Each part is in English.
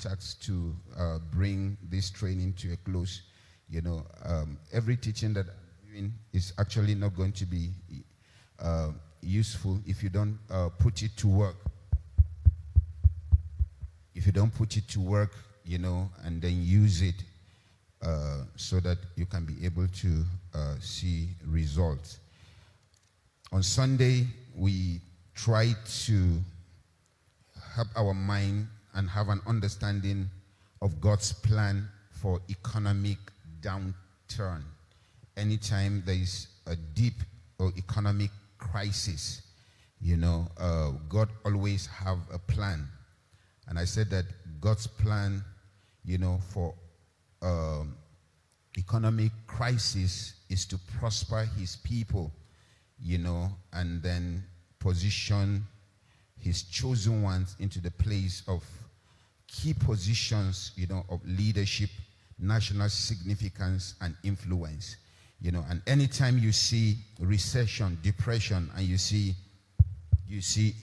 task to bring this training to a close. Every teaching that I'm doing is actually not going to be useful if you don't put it to work. If you don't put it to work, and then use it so that you can be able to see results. On Sunday, we try to have our mind and have an understanding of God's plan for economic downturn. Anytime there is a deep or economic crisis, God always have a plan. And I said that God's plan, for economic crisis is to prosper his people, and then position his chosen ones into the place of key positions, of leadership, national significance, and influence. And anytime you see recession, depression, and you see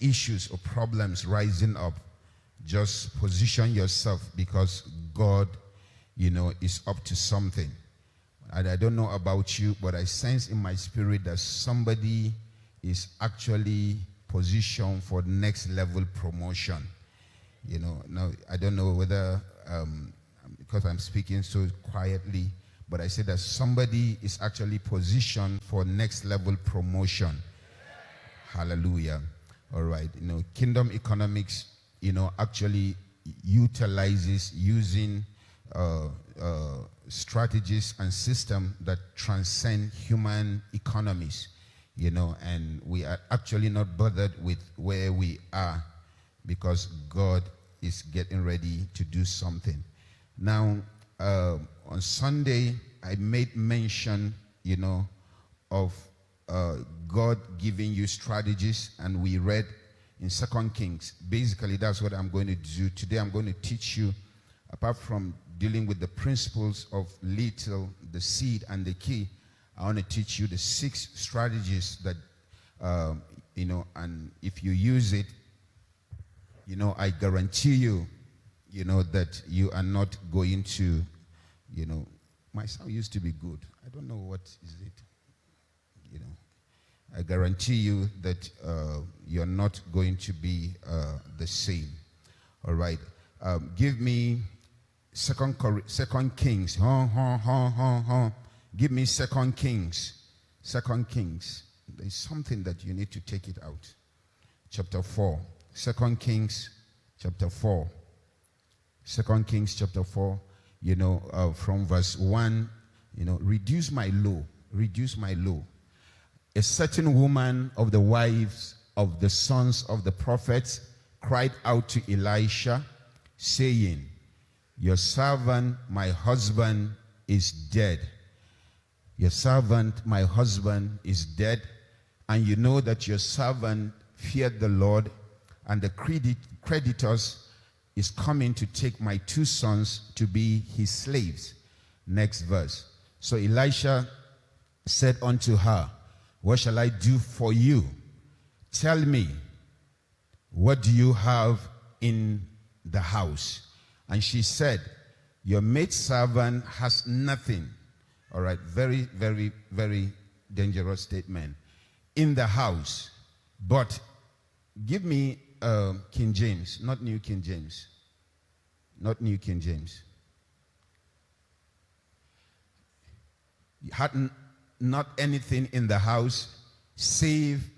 issues or problems rising up, just position yourself, because God, is up to something. And I don't know about you, but I sense in my spirit that somebody is actually positioned for next level promotion. Now I don't know whether, because I'm speaking so quietly, but I say that somebody is actually positioned for next level promotion. Hallelujah. All right. Kingdom economics, actually utilizes using strategies and systems that transcend human economies, and we are actually not bothered with where we are, because God is getting ready to do something. Now, on Sunday, I made mention, of God giving you strategies, and we read in 2 Kings. Basically, that's what I'm going to do. Today, I'm going to teach you, apart from dealing with the principles of little, the seed, and the key, I want to teach you the 6 strategies that, and if you use it, I guarantee you, that you are not going to, my sound used to be good. I don't know what is it, I guarantee you that you're not going to be the same. All right. Give me Second Kings. Give me 2 Kings. 2 Kings. There's something that you need to take it out. Chapter 4. 2 Kings chapter 4. 2 Kings chapter 4. From verse 1, reduce my low. Reduce my low. A certain woman of the wives of the sons of the prophets cried out to Elisha, saying, your servant, my husband, is dead. Your servant, my husband, is dead. And you know that your servant feared the Lord, and the creditors is coming to take my 2 sons to be his slaves. Next verse. So Elisha said unto her, what shall I do for you? Tell me, what do you have in the house? And she said, your maidservant has nothing. All right, very, very, very dangerous statement. In the house. But give me King James, not New King James. Not New King James. Had not anything in the house save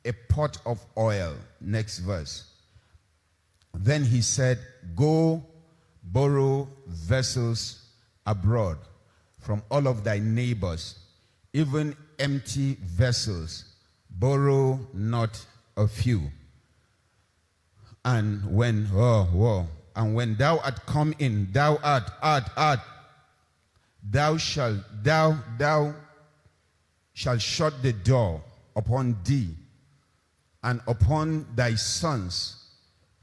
a pot of oil. Next verse. Then he said, go borrow vessels abroad from all of thy neighbors, even empty vessels. Borrow not a few. And when thou art come in, thou shalt shut the door upon thee and upon thy sons,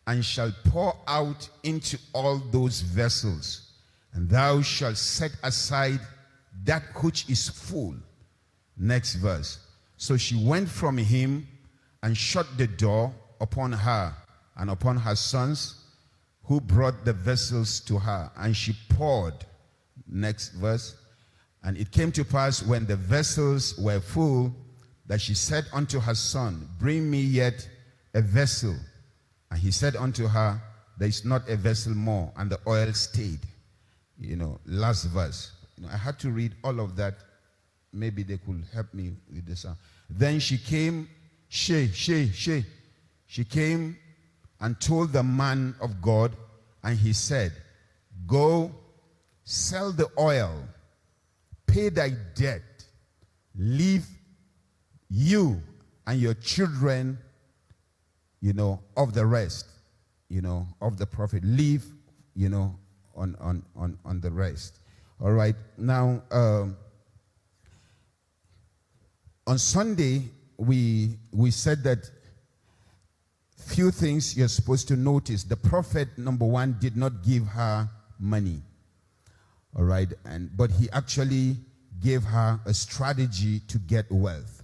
and shalt pour out into all those vessels, and thou shalt set aside that which is full. Next verse. So she went from him and shut the door upon her and upon her sons, who brought the vessels to her, and she poured. Next verse. And it came to pass, when the vessels were full, that she said unto her son, bring me yet a vessel. And he said unto her, there is not a vessel more. And the oil stayed. Last verse. I had to read all of that. Maybe they could help me with this. Then she came, she came and told the man of God, and he said, go, sell the oil, pay thy debt, leave you and your children, of the rest, of the profit. Leave, on the rest. All right. Now, on Sunday, we said that few things you're supposed to notice. The prophet, number one, did not give her money. All right. But he actually gave her a strategy to get wealth.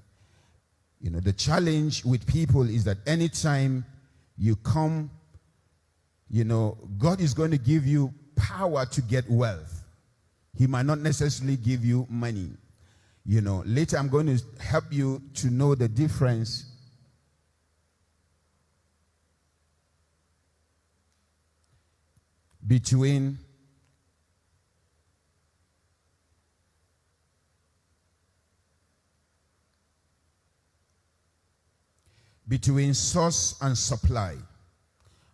The challenge with people is that anytime you come, God is going to give you power to get wealth. He might not necessarily give you money. Later I'm going to help you to know the difference between source and supply.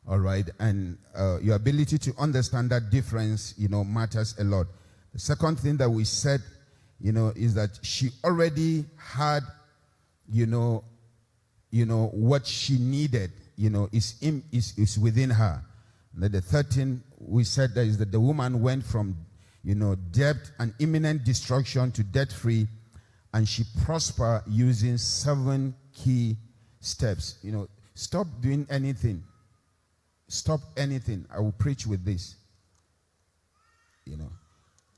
All right. And your ability to understand that difference, matters a lot. The second thing that we said, is that she already had, what she needed, is within her. And the third thing we said that is that the woman went from, debt and imminent destruction to debt-free, and she prospered using 7 key steps. Stop doing anything. Stop anything. I will preach with this.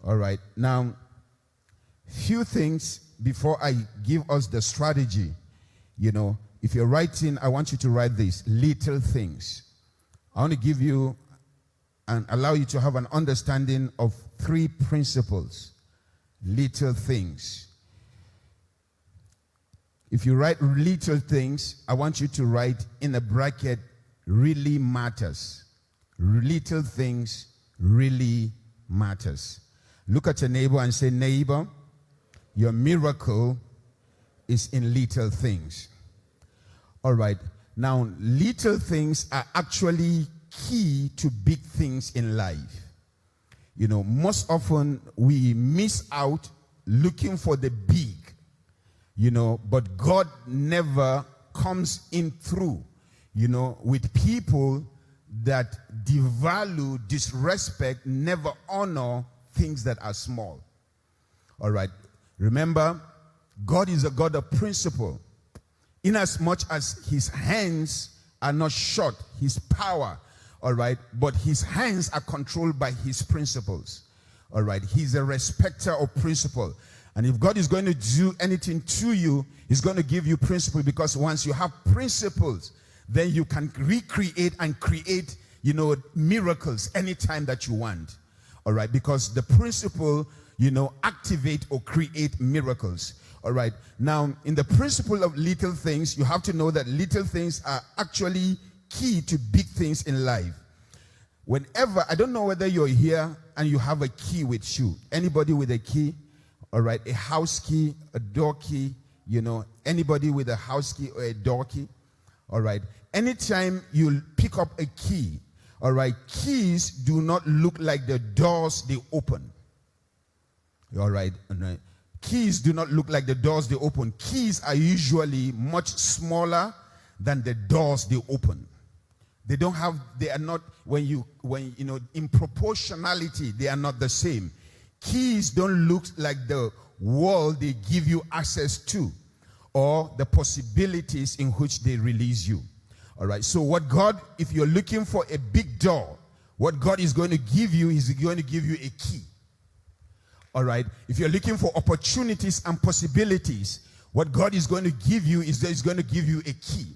All right. Now, few things before I give us the strategy. If you're writing, I want you to write this: little things. I want to give you and allow you to have an understanding of 3 principles. Little things. If you write little things, I want you to write in a bracket, really matters. Little things really matters. Look at your neighbor and say, neighbor, your miracle is in little things. All right. Now, little things are actually key to big things in life. Most often we miss out looking for the big, but God never comes in through, with people that devalue, disrespect, never honor things that are small. All right. Remember, God is a God of principle. Inasmuch as his hands are not short, his power, all right, but his hands are controlled by his principles. All right. He's a respecter of principle. And if God is going to do anything to you, he's going to give you principle, because once you have principles, then you can recreate and create, miracles anytime that you want. All right. Because the principle, activate or create miracles. All right. Now, in the principle of little things, you have to know that little things are actually key to big things in life. Whenever, I don't know whether you're here and you have a key with you. Anybody with a key? All right. A house key, a door key, anybody with a house key or a door key. All right. Anytime you pick up a key, all right, keys do not look like the doors they open. All right. All right. Keys do not look like the doors they open. Keys are usually much smaller than the doors they open. They are not, in proportionality, they are not the same. Keys don't look like the wall they give you access to, or the possibilities in which they release you. All right. So if you're looking for a big door, what God is going to give you is going to give you a key. All right. If you're looking for opportunities and possibilities, what God is going to give you is going to give you a key.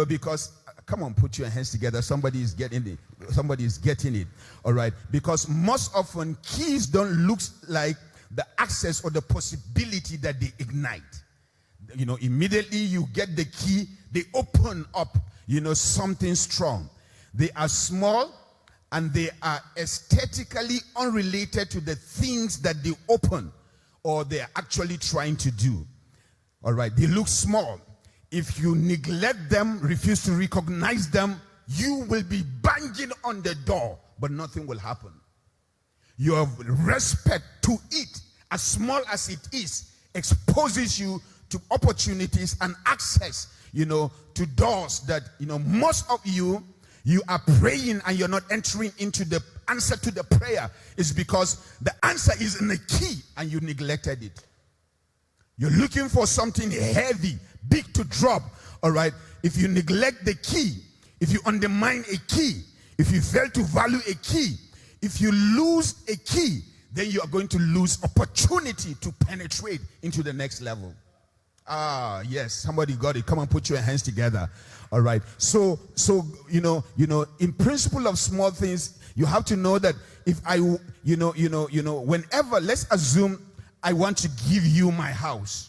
Because Come on, put your hands together. Somebody is getting it. Somebody is getting it. All right. Because most often keys don't look like the access or the possibility that they ignite. Immediately you get the key, they open up, something strong. They are small and they are aesthetically unrelated to the things that they open or they are actually trying to do. All right. They look small. If you neglect them, refuse to recognize them, you will be banging on the door, but nothing will happen. Your respect to it, as small as it is, exposes you to opportunities and access, to doors that, most of you are praying and you're not entering into the answer to the prayer is because the answer is in the key and you neglected it. You're looking for something heavy, big to drop, all right? If you neglect the key, if you undermine a key, if you fail to value a key, if you lose a key, then you are going to lose opportunity to penetrate into the next level. Yes, somebody got it. Come on, put your hands together. All right. So in principle of small things, you have to know that if I, whenever, let's assume I want to give you my house.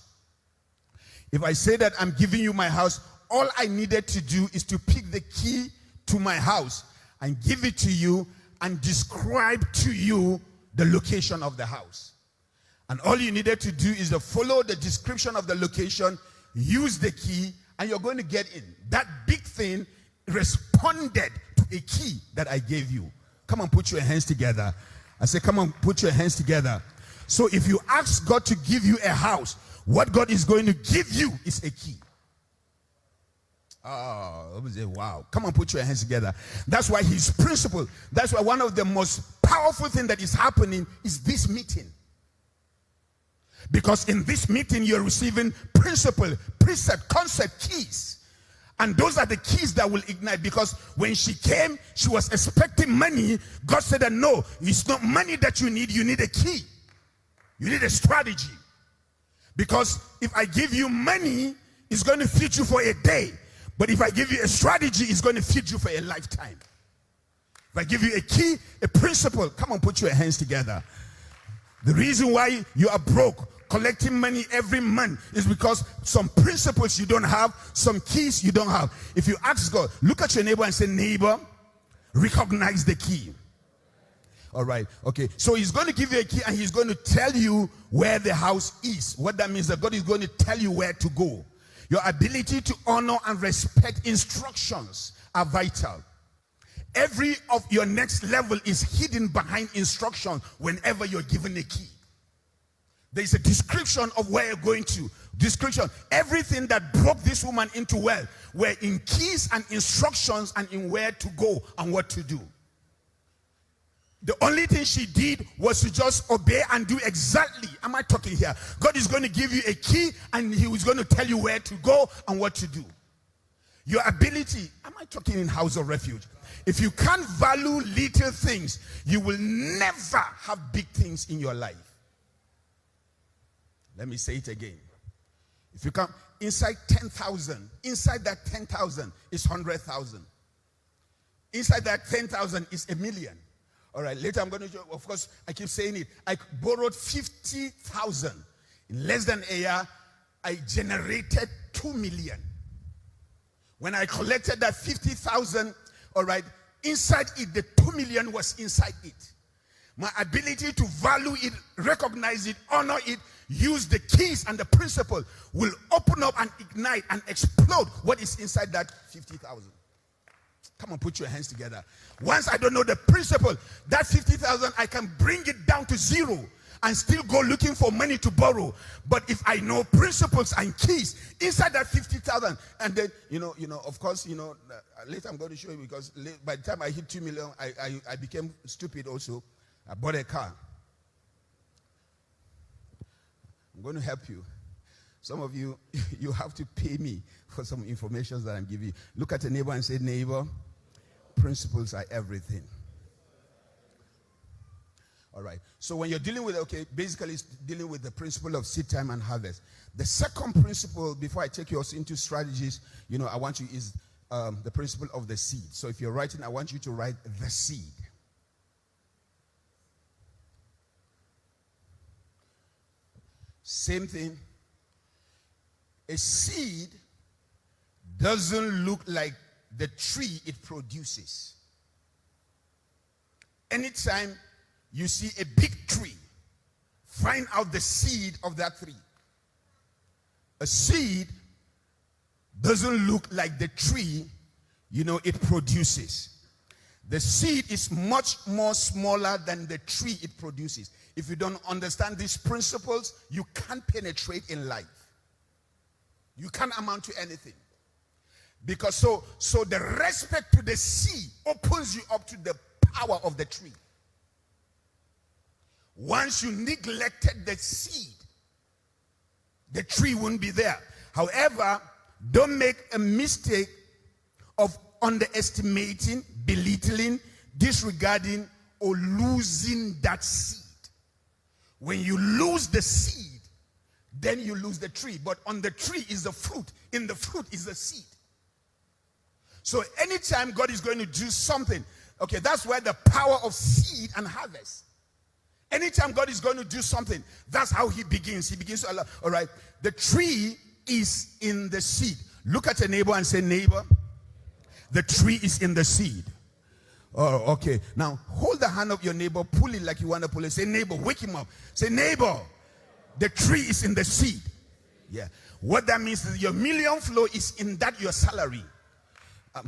If I say that I'm giving you my house, all I needed to do is to pick the key to my house and give it to you and describe to you the location of the house. And all you needed to do is to follow the description of the location, use the key, and you're going to get in. That big thing responded to a key that I gave you. Come on, put your hands together. I say, come on, put your hands together. So if you ask God to give you a house, what God is going to give you is a key. Wow. Come on, put your hands together. That's why his principle, that's why one of the most powerful things that is happening is this meeting. Because in this meeting, you're receiving principle, precept, concept, keys. And those are the keys that will ignite. Because when she came, she was expecting money. God said that no, it's not money that you need a key. You need a strategy. Because if I give you money, it's going to feed you for a day. But if I give you a strategy, it's going to feed you for a lifetime. If I give you a key, a principle, come on, put your hands together. The reason why you are broke, collecting money every month, is because some principles you don't have, some keys you don't have. If you ask God, look at your neighbor and say, neighbor, recognize the key. All right, okay. So he's going to give you a key and he's going to tell you where the house is. What that means that God is going to tell you where to go. Your ability to honor and respect instructions are vital. Every of your next level is hidden behind instruction whenever you're given a key. There's a description of where you're going to. Description. Everything that broke this woman into wealth were in keys and instructions and in where to go and what to do. The only thing she did was to just obey and do exactly. Am I talking here? God is going to give you a key and he was going to tell you where to go and what to do. Your ability, am I talking in house of refuge? If you can't value little things, you will never have big things in your life. Let me say it again. If you come inside 10,000, inside that 10,000 is 100,000. Inside that 10,000 is a million. All right, later I'm going to show, of course, I keep saying it. I borrowed 50,000. In less than a year, I generated 2 million. When I collected that 50,000, all right, inside it, the 2 million was inside it. My ability to value it, recognize it, honor it, use the keys and the principle will open up and ignite and explode what is inside that 50,000. Come on, put your hands together. Once I don't know the principle, that 50,000, I can bring it down to zero and still go looking for money to borrow. But if I know principles and keys inside that 50,000, and then, of course, later I'm going to show you because by the time I hit 2 million, I became stupid also. I bought a car. I'm going to help you. Some of you, you have to pay me for some information that I'm giving you. Look at a neighbor and say, neighbor, principles are everything. All right. So when you're dealing with, basically it's dealing with the principle of seed time and harvest. The second principle, before I take you into strategies, I want you is the principle of the seed. So if you're writing, I want you to write the seed. Same thing. A seed doesn't look like the tree it produces. Anytime you see a big tree, find out the seed of that tree. A seed doesn't look like the tree, it produces. The seed is much more smaller than the tree it produces. If you don't understand these principles, you can't penetrate in life. You can't amount to anything. Because so the respect to the seed opens you up to the power of the tree. Once you neglected the seed, the tree won't be there. However, don't make a mistake of underestimating, belittling, disregarding, or losing that seed. When you lose the seed, then you lose the tree. But on the tree is the fruit. In the fruit is the seed. So anytime God is going to do something, okay, that's where the power of seed and harvest. Anytime God is going to do something, that's how he begins. He begins to allow, all right, the tree is in the seed. Look at your neighbor and say, neighbor, the tree is in the seed. Oh, okay. Now, hold the hand of your neighbor, pull it like you want to pull it. Say, neighbor, wake him up. Say, neighbor, the tree is in the seed. Yeah. What that means is your million flow is in that your salary.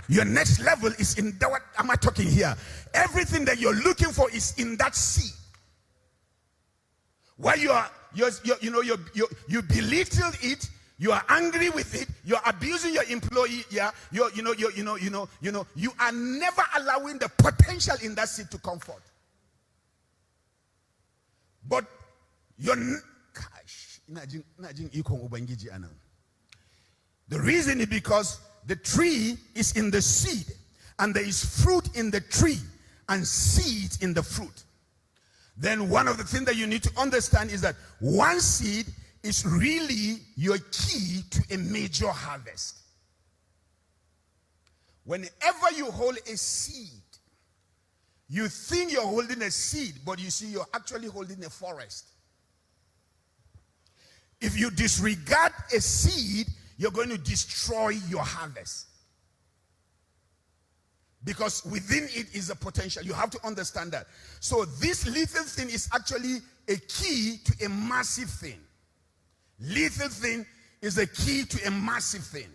Your next level is in that. What am I talking here? Everything that you're looking for is in that seed. While you belittle it, you are angry with it, you're abusing your employee, yeah, you are never allowing the potential in that seed to come forth. But the reason is because the tree is in the seed, and there is fruit in the tree and seed in the fruit. Then one of the things that you need to understand is that one seed is really your key to a major harvest. Whenever you hold a seed, you think you're holding a seed, but you see you're actually holding a forest. If you disregard a seed, you're going to destroy your harvest. Because within it is a potential. You have to understand that. So this little thing is actually a key to a massive thing. Little thing is a key to a massive thing.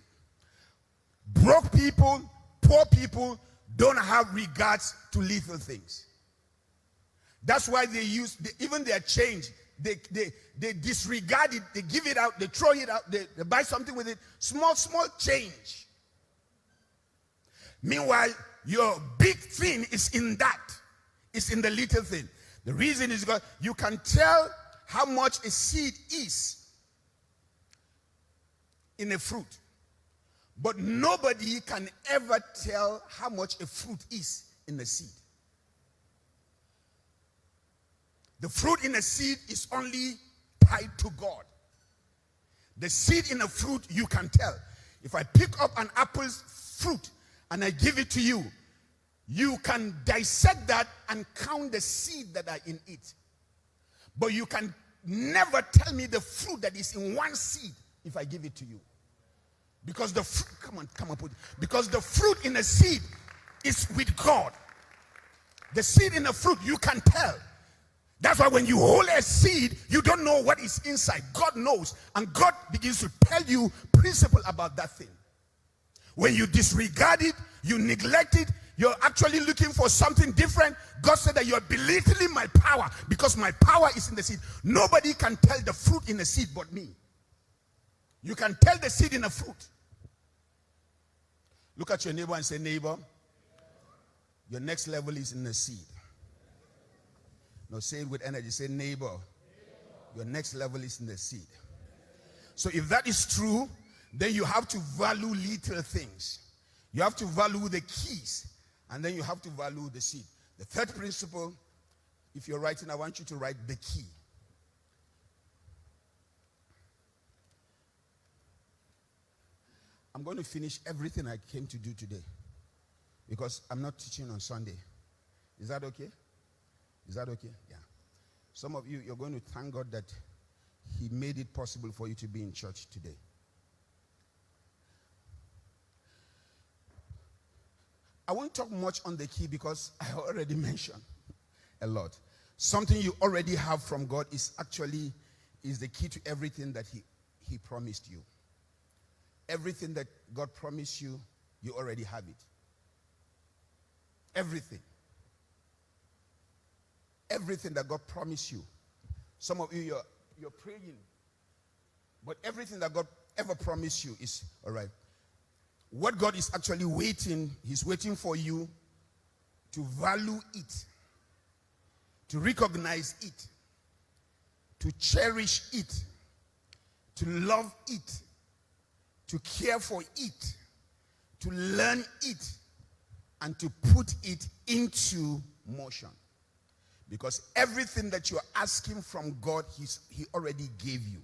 Broke people, poor people don't have regards to little things. That's why they use, even their change, they disregard it, they give it out, they throw it out, they buy something with it, small change. Meanwhile, your big thing is in that. It's in the little thing. The reason is because you can tell how much a seed is in a fruit. But nobody can ever tell how much a fruit is in a seed. The fruit in a seed is only tied to God. The seed in a fruit you can tell. If I pick up an apple's fruit and I give it to you, you can dissect that and count the seed that are in it. But you can never tell me the fruit that is in one seed if I give it to you. Because the fruit, because the fruit in a seed is with God. The seed in a fruit, you can tell. That's why when you hold a seed, you don't know what is inside. God knows. And God begins to tell you principle about that thing. When you disregard it, you neglect it, you're actually looking for something different. God said that you're belittling my power because my power is in the seed. Nobody can tell the fruit in the seed but me. You can tell the seed in a fruit. Look at your neighbor and say, neighbor, your next level is in the seed. No, say it with energy. Say, neighbor, your next level is in the seed. So if that is true, then you have to value little things. You have to value the keys, and then you have to value the seed. The third principle, if you're writing, I want you to write the key. I'm going to finish everything I came to do today because I'm not teaching on Sunday. Is that okay? Is that okay? Yeah. Some of you, you're going to thank God that He made it possible for you to be in church today. I won't talk much on the key because I already mentioned a lot. Something you already have from God is the key to everything that He promised you. Everything that God promised you, you already have it. Everything. Everything that God promised you. Some of you, you're praying, but everything that God ever promised you is all right. What God is actually waiting, He's waiting for you to value it, to recognize it, to cherish it, to love it, to care for it, to learn it, and to put it into motion. Because everything that you're asking from God, He already gave you.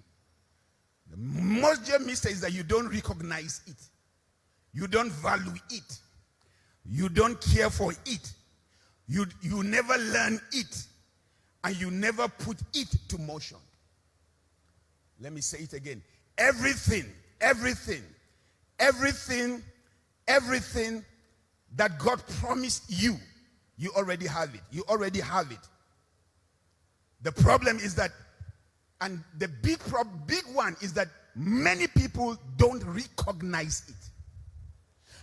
The major mistake is that you don't recognize it. You don't value it. You don't care for it. You never learn it. And you never put it to motion. Let me say it again. Everything that God promised you, you already have it. You already have it. The problem is that, and the big one is that many people don't recognize it.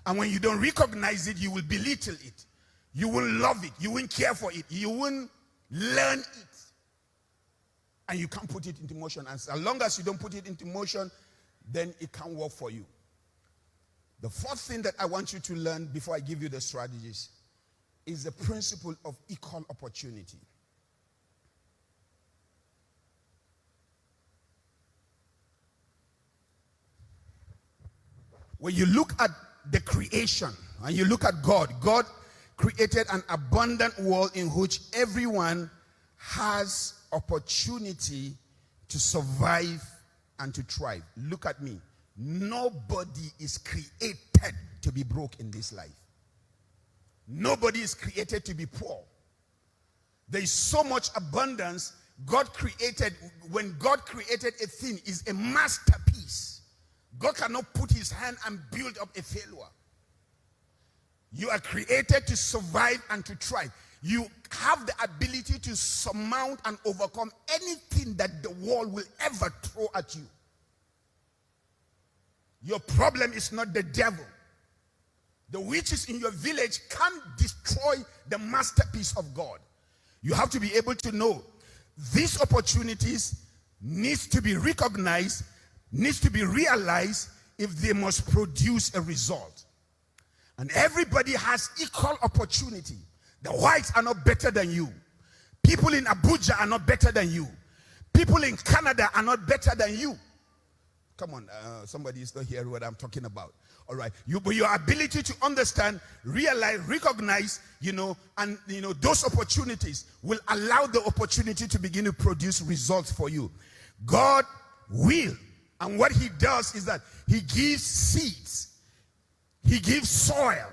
And when you don't recognize it, you will belittle it. You won't love it. You won't care for it. You won't learn it. And you can't put it into motion. And as long as you don't put it into motion, then it can't work for you. The fourth thing that I want you to learn before I give you the strategies is the principle of equal opportunity. When you look at the creation and you look at God, God created an abundant world in which everyone has opportunity to survive and to thrive. Look at me. Nobody is created to be broke in this life. Nobody is created to be poor. There is so much abundance. When God created a thing, is a masterpiece. God cannot put His hand and build up a failure. You are created to survive and to thrive. You have the ability to surmount and overcome anything that the world will ever throw at you. Your problem is not the devil. The witches in your village can't destroy the masterpiece of God. You have to be able to know these opportunities needs to be recognized, needs to be realized if they must produce a result. And everybody has equal opportunity. The whites are not better than you. People in Abuja are not better than you. People in Canada are not better than you. Come on, somebody is not hearing what I'm talking about. All right, but your ability to understand, realize, recognize, and those opportunities will allow the opportunity to begin to produce results for you. God will, and what He does is that He gives seeds, He gives soil,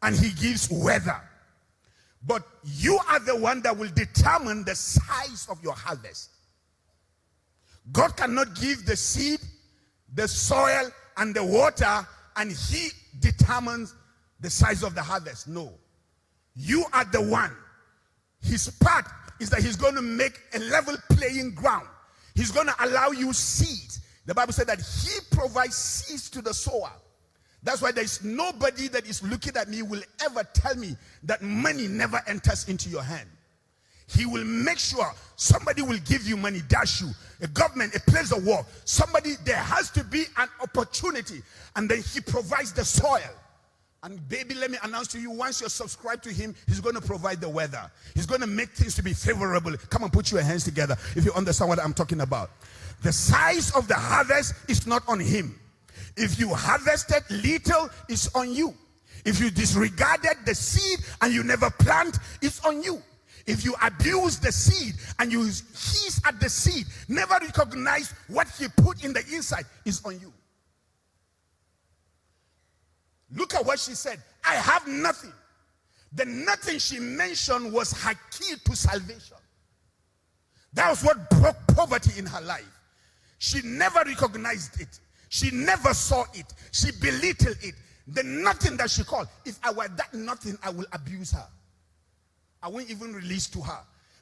and He gives weather. But you are the one that will determine the size of your harvest. God cannot give the seed, the soil, and the water, and He determines the size of the harvest. No. You are the one. His part is that He's going to make a level playing ground. He's going to allow you seeds. The Bible said that He provides seeds to the sower. That's why there is nobody that is looking at me will ever tell me that money never enters into your hand. He will make sure somebody will give you money, dash you. A government, a place of work. Somebody, there has to be an opportunity. And then He provides the soil. And baby, let me announce to you, once you're subscribed to Him, He's going to provide the weather. He's going to make things to be favorable. Come on, put your hands together if you understand what I'm talking about. The size of the harvest is not on Him. If you harvested little, it's on you. If you disregarded the seed and you never plant, it's on you. If you abuse the seed and you hiss at the seed, never recognize what He put in the inside, is on you. Look at what she said. I have nothing. The nothing she mentioned was her key to salvation. That was what broke poverty in her life. She never recognized it. She never saw it. She belittled it. The nothing that she called. If I were that nothing, I will abuse her. I won't even release to her.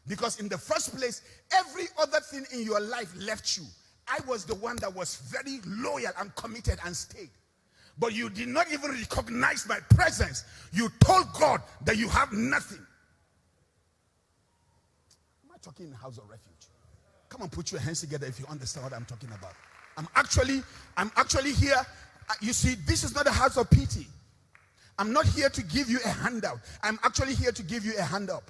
Because in the first place, every other thing in your life left you. I was the one that was very loyal and committed and stayed. But you did not even recognize my presence. You told God that you have nothing. Am I talking in house of refuge? Come and put your hands together if you understand what I'm talking about. I'm actually here. You see, this is not a house of pity. I'm not here to give you a handout. I'm actually here to give you a hand up.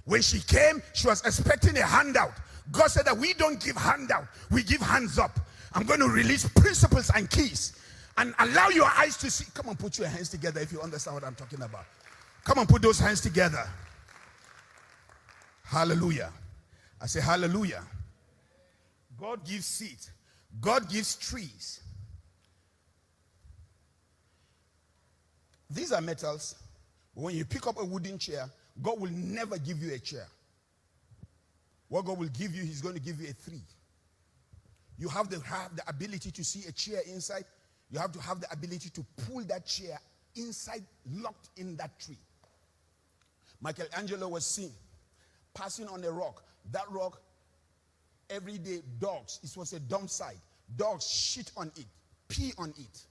When she came, she was expecting a handout. God said that we don't give handout, we give hands up. I'm going to release principles and keys and allow your eyes to see. Come on, put your hands together if you understand what I'm talking about. Come on, put those hands together. Hallelujah. I say hallelujah. God gives seed. God gives trees. These are metals. When you pick up a wooden chair, God will never give you a chair. What God will give you, he's going to give you a tree. You have the ability to see a chair inside. You have to have the ability to pull that chair inside, locked in that tree. Michelangelo was seen passing on a rock. That rock, every day, dogs, it was a dump site. Dogs shit on it, pee on it.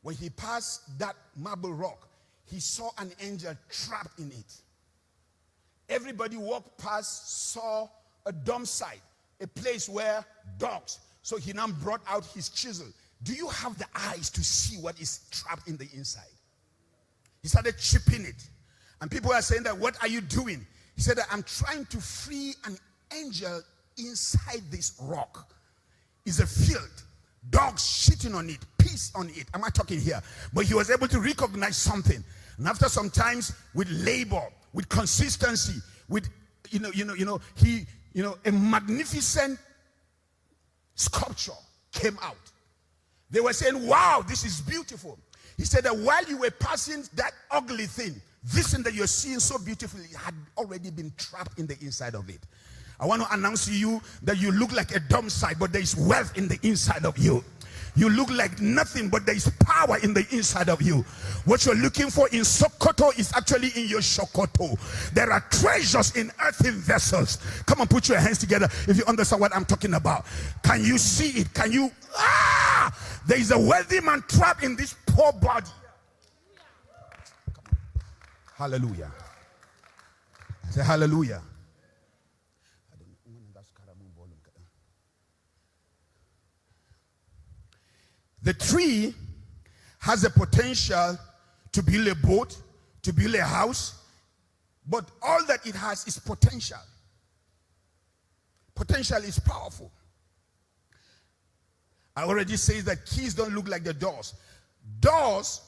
When he passed that marble rock, he saw an angel trapped in it. Everybody walked past, saw a dump site, a place where dogs. So he now brought out his chisel. Do you have the eyes to see what is trapped in the inside? He started chipping it. And people are saying that, what are you doing? He said that I'm trying to free an angel inside this rock. It's a field. Dogs shitting on it, piss on it. Am I talking here? But he was able to recognize something. And after some times, with labor, with consistency, with a magnificent sculpture came out. They were saying, wow, this is beautiful. He said that while you were passing that ugly thing, this thing that you're seeing so beautifully had already been trapped in the inside of it. I want to announce to you that you look like a dump site, but there is wealth in the inside of you. You look like nothing, but there is power in the inside of you. What you're looking for in Sokoto is actually in your Shokoto. There are treasures in earthen vessels. Come on, put your hands together if you understand what I'm talking about. Can you see it? Can you? There is a wealthy man trapped in this poor body. Hallelujah. I say hallelujah. The tree has a potential to build a boat, to build a house, but all that it has is potential. Potential is powerful. I already said that keys don't look like the doors. Doors,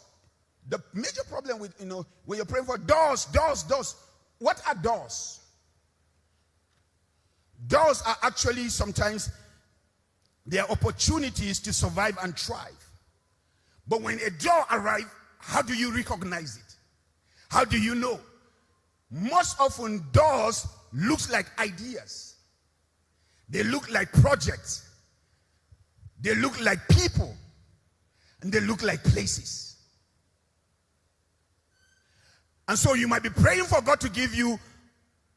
the major problem with, when you're praying for doors. What are doors? Doors are actually sometimes, they are opportunities to survive and thrive. But when a door arrives, how do you recognize it? How do you know? Most often, doors look like ideas. They look like projects. They look like people. And they look like places. And so you might be praying for God to give you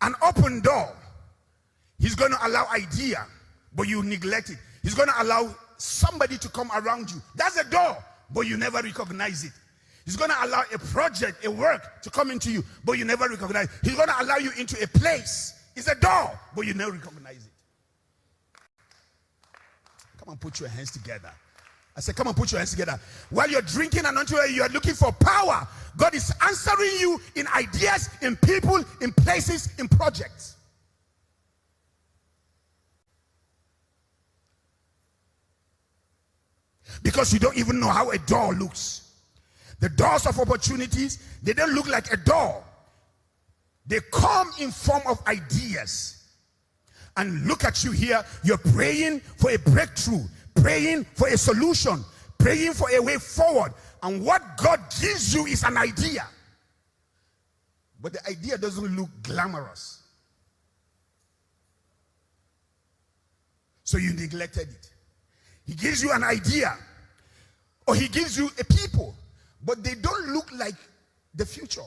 an open door. He's going to allow idea, but you neglect it. He's going to allow somebody to come around you. That's a door, but you never recognize it. He's going to allow a project, a work to come into you, but you never recognize it. He's going to allow you into a place. It's a door, but you never recognize it. Come on, put your hands together. I said, come on, put your hands together. While you're drinking and until you are looking for power, God is answering you in ideas, in people, in places, in projects. Because you don't even know how a door looks. The doors of opportunities, they don't look like a door. They come in form of ideas. And look at you here. You're praying for a breakthrough, praying for a solution, praying for a way forward. And what God gives you is an idea. But the idea doesn't look glamorous. So you neglected it. He gives you an idea. Or he gives you a people. But they don't look like the future.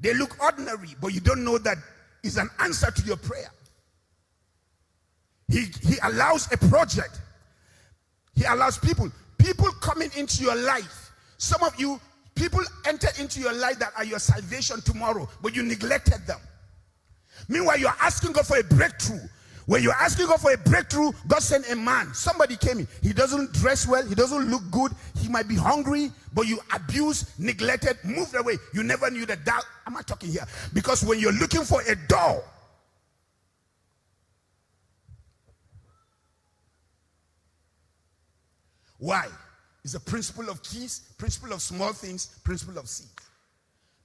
They look ordinary, but you don't know that it's an answer to your prayer. He allows a project. He allows people coming into your life. Some of you, people enter into your life that are your salvation tomorrow, but you neglected them. Meanwhile, you're asking God for a breakthrough. When you're asking God for a breakthrough, God sent a man. Somebody came in. He doesn't dress well. He doesn't look good. He might be hungry, but you abused, neglected, moved away. You never knew that. I'm not talking here. Because when you're looking for a door, why? It's a principle of keys, principle of small things, principle of seeds.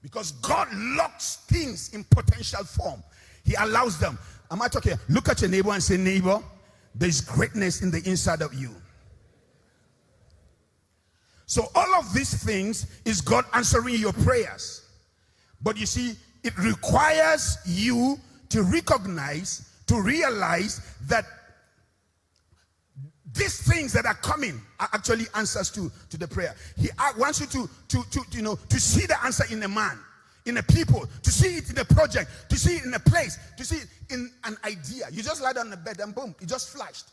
Because God locks things in potential form. He allows them. Am I talking? Look at your neighbor and say, neighbor, there's greatness in the inside of you. So all of these things is God answering your prayers. But you see, it requires you to recognize, to realize that these things that are coming are actually answers to the prayer. He wants you to see the answer in a man, in a people, to see it in a project, to see it in a place, to see it in an idea. You just lie down on the bed and boom, it just flashed.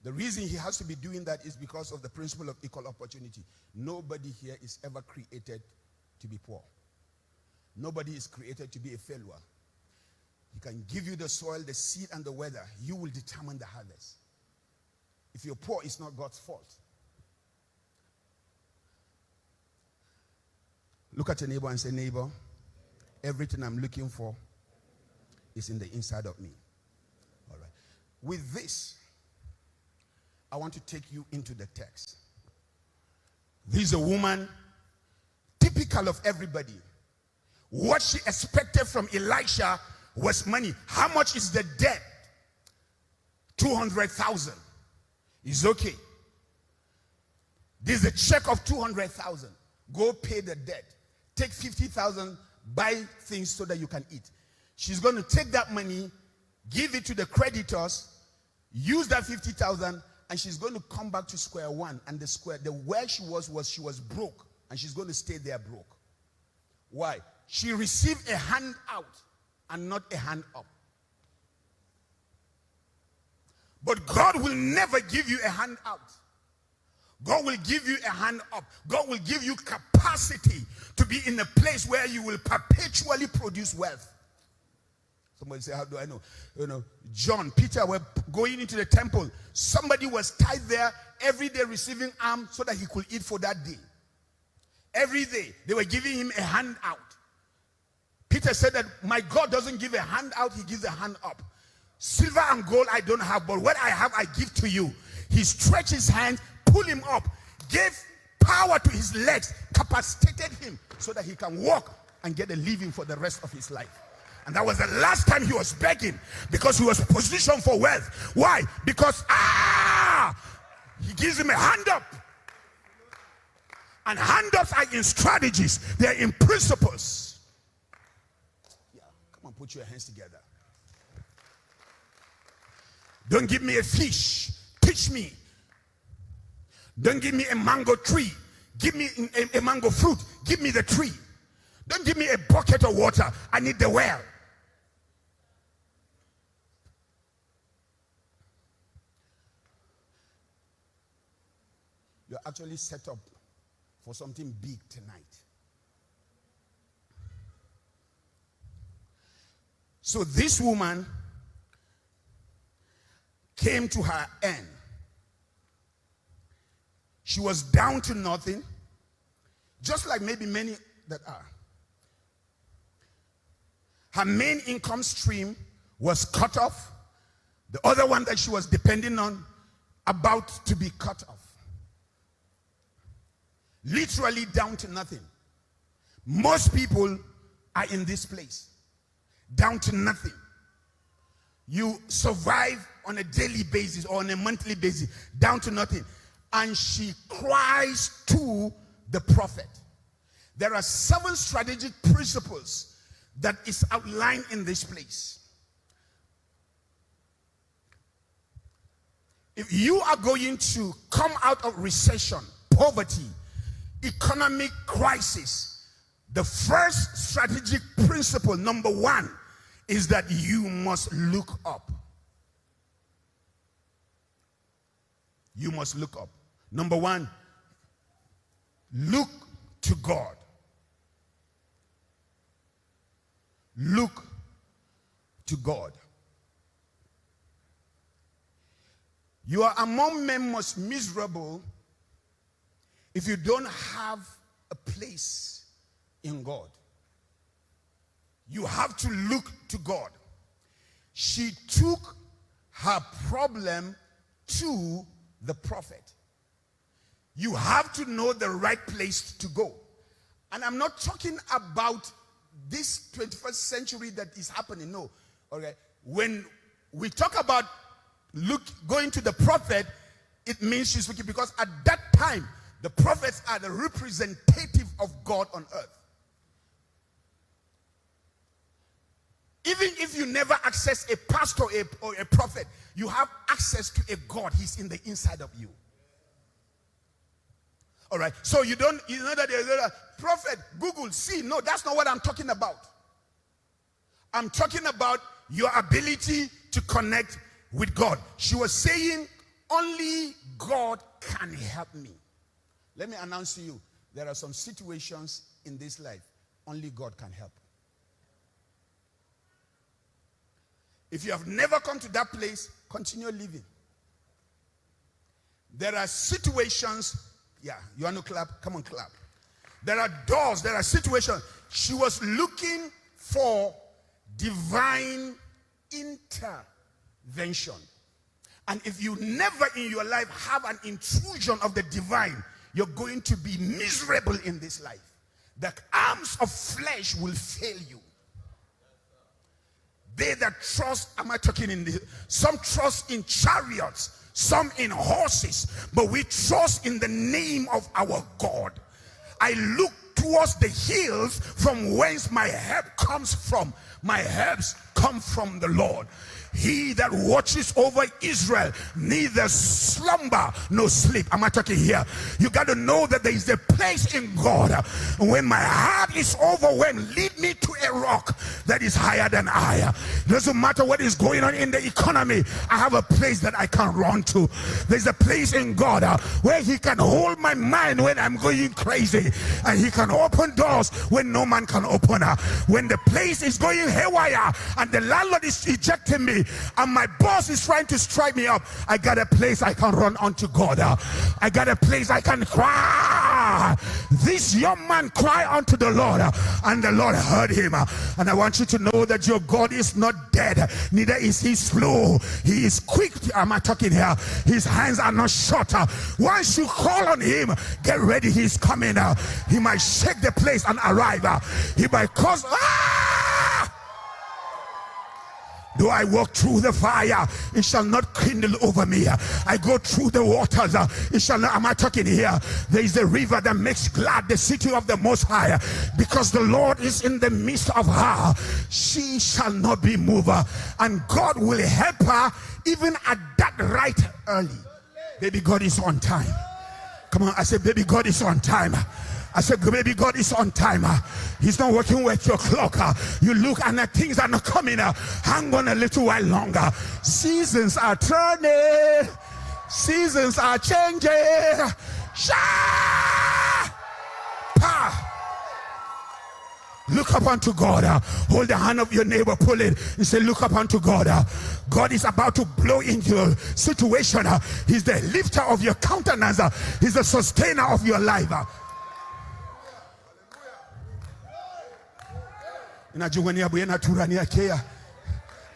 The reason he has to be doing that is because of the principle of equal opportunity. Nobody here is ever created to be poor. Nobody is created to be a failure. He can give you the soil, the seed, and the weather. You will determine the harvest. If you're poor, it's not God's fault. Look at your neighbor and say, neighbor, everything I'm looking for is in the inside of me. All right. With this, I want to take you into the text. This is a woman typical of everybody. What she expected from Elisha was money. How much is the debt? 200,000. It's okay. This is a check of 200,000. Go pay the debt. Take 50,000, buy things so that you can eat. She's going to take that money, give it to the creditors, use that 50,000, and she's going to come back to square one. And where she was she was broke, and she's going to stay there broke. Why? She received a hand out and not a hand up. But God will never give you a hand out. God will give you a hand up. God will give you capacity to be in a place where you will perpetually produce wealth. Somebody say, how do I know? John, Peter were going into the temple. Somebody was tied there every day receiving alms so that he could eat for that day. Every day they were giving him a hand out. Peter said that my God doesn't give a hand out, he gives a hand up. Silver and gold I don't have, but what I have I give to you. He stretched his hand, pulled him up, gave power to his legs, capacitated him so that he can walk and get a living for the rest of his life. And that was the last time he was begging, because he was positioned for wealth. Why? Because he gives him a hand up. And hand ups are in strategies, they're in principles. Yeah, come on, put your hands together. Don't give me a fish, teach me. Don't give me a mango tree, give me a mango fruit, give me the tree. Don't give me a bucket of water, I need the well. You're actually set up for something big tonight. So this woman came to her end. She was down to nothing, just like maybe many that are. Her main income stream was cut off. The other one that she was depending on, about to be cut off. Literally down to nothing. Most people are in this place. Down to nothing. You survive on a daily basis or on a monthly basis, down to nothing. And she cries to the prophet. There are 7 strategic principles that is outlined in this place. If you are going to come out of recession, poverty, economic crisis, the first strategic principle, number 1, is that you must look up. You must look up. Number 1, look to God. Look to God. You are among men most miserable if you don't have a place in God. You have to look to God. She took her problem to the prophet. You have to know the right place to go. And I'm not talking about this 21st century that is happening. No. Okay. When we talk about going to the prophet, it means she's looking, because at that time, the prophets are the representative of God on earth. Even if you never access a pastor or a prophet, you have access to a God. He's in the inside of you. All right. So you know that there's a prophet, Google, see. No, that's not what I'm talking about. I'm talking about your ability to connect with God. She was saying, only God can help me. Let me announce to you, there are some situations in this life, only God can help. If you have never come to that place, continue living. There are situations, yeah, you want to clap? Come on, clap. There are doors, there are situations. She was looking for divine intervention. And if you never in your life have an intrusion of the divine, you're going to be miserable in this life. The arms of flesh will fail you. They that trust, some trust in chariots, some in horses, but we trust in the name of our God. I look towards the hills from whence my help comes from. My helps come from the Lord. He that watches over Israel, neither slumber nor sleep. Am I talking here? You got to know that there is a place in God. When my heart is overwhelmed, lead me to a rock that is higher than I. Doesn't matter what is going on in the economy, I have a place that I can run to. There's a place in God where he can hold my mind when I'm going crazy, and he can open doors when no man can open. When the place is going haywire and the landlord is ejecting me and my boss is trying to strike me up, I got a place I can run unto God. I got a place I can cry. This young man cried unto the Lord, and the Lord heard him. And I want you to know that your God is not dead, neither is he slow. He is quick. Am I talking here? His hands are not short. Once you call on him, get ready, he's coming. He might shake the place and arrive. He might cause though I walk through the fire, it shall not kindle over me. I go through the waters, it shall not. Am I talking here? There is a river that makes glad the city of the Most High, because the Lord is in the midst of her. She shall not be moved, and God will help her even at that right early. Baby, God is on time. Come on, I said, baby, God is on time. I said, baby, God is on time. He's not working with your clock. You look and things are not coming. Hang on a little while longer. Seasons are turning. Seasons are changing. Look up unto God. Hold the hand of your neighbor, pull it, and say, look up unto God. God is about to blow into your situation. He's the lifter of your countenance. He's the sustainer of your life. I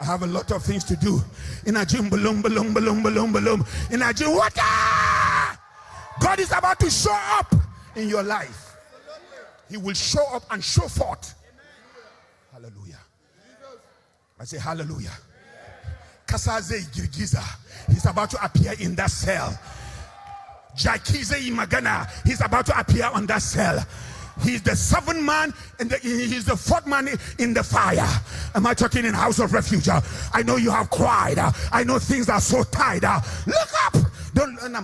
have a lot of things to do. God is about to show up in your life. He will show up and show forth. Hallelujah. I say hallelujah. Kasaze Girgiza, he's about to appear in that cell. Jakize Imagana, he's about to appear on that cell. He's the seventh man and he's the fourth man in the fire. Am I talking in house of refuge? I know you have cried. I know things are so tight. Look up. Don't look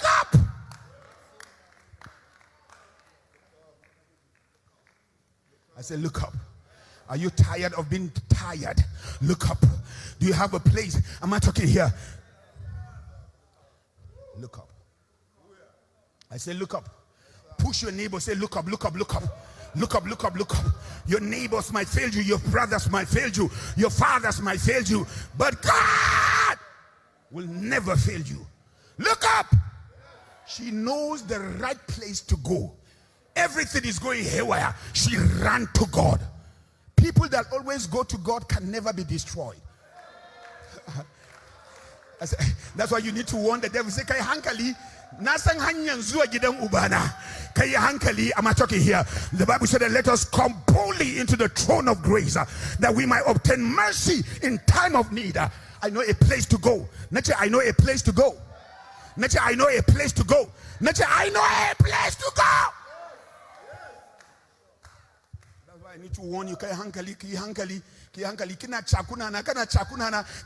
up. I said, look up. Are you tired of being tired? Look up. Do you have a place? Am I talking here? Look up. I say, look up. Push your neighbor, say, look up, look up, look up. Look up, look up, look up. Your neighbors might fail you, your brothers might fail you, your fathers might fail you, but God will never fail you. Look up. She knows the right place to go. Everything is going haywire. She ran to God. People that always go to God can never be destroyed. That's why you need to warn the devil. Say, Kai hankali, nasang hanyang zuwa gidang ubana. Kai hankali, I'm not talking here. The Bible said that let us come boldly into the throne of grace, that we might obtain mercy in time of need. I know a place to go. Nature, I know a place to go. Nature, I know a place to go. Nature, I know a place to go. That's why I need to warn you. Kai hankali, ki hankali. Kina chakunana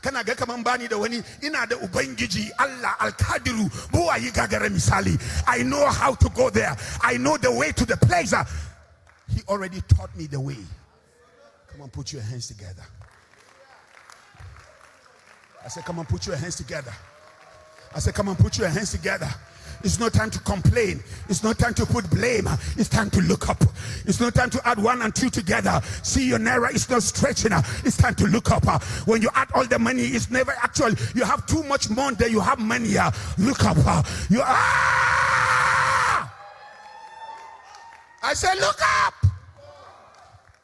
kana ga kaman bani da wani ina da ubangiji Allah alkadiru buwa yi gagara misali. I know how to go there. I know the way to the place. He already taught me the way. Come on, put your hands together. I said, come on, put your hands together. I said, come on, put your hands together. It's not time to complain. It's not time to put blame. It's time to look up. It's not time to add 1 and 2 together. See, your naira is not stretching. It's time to look up. When you add all the money, it's never actual. You have too much money there. You have money. Look up. I said, look up.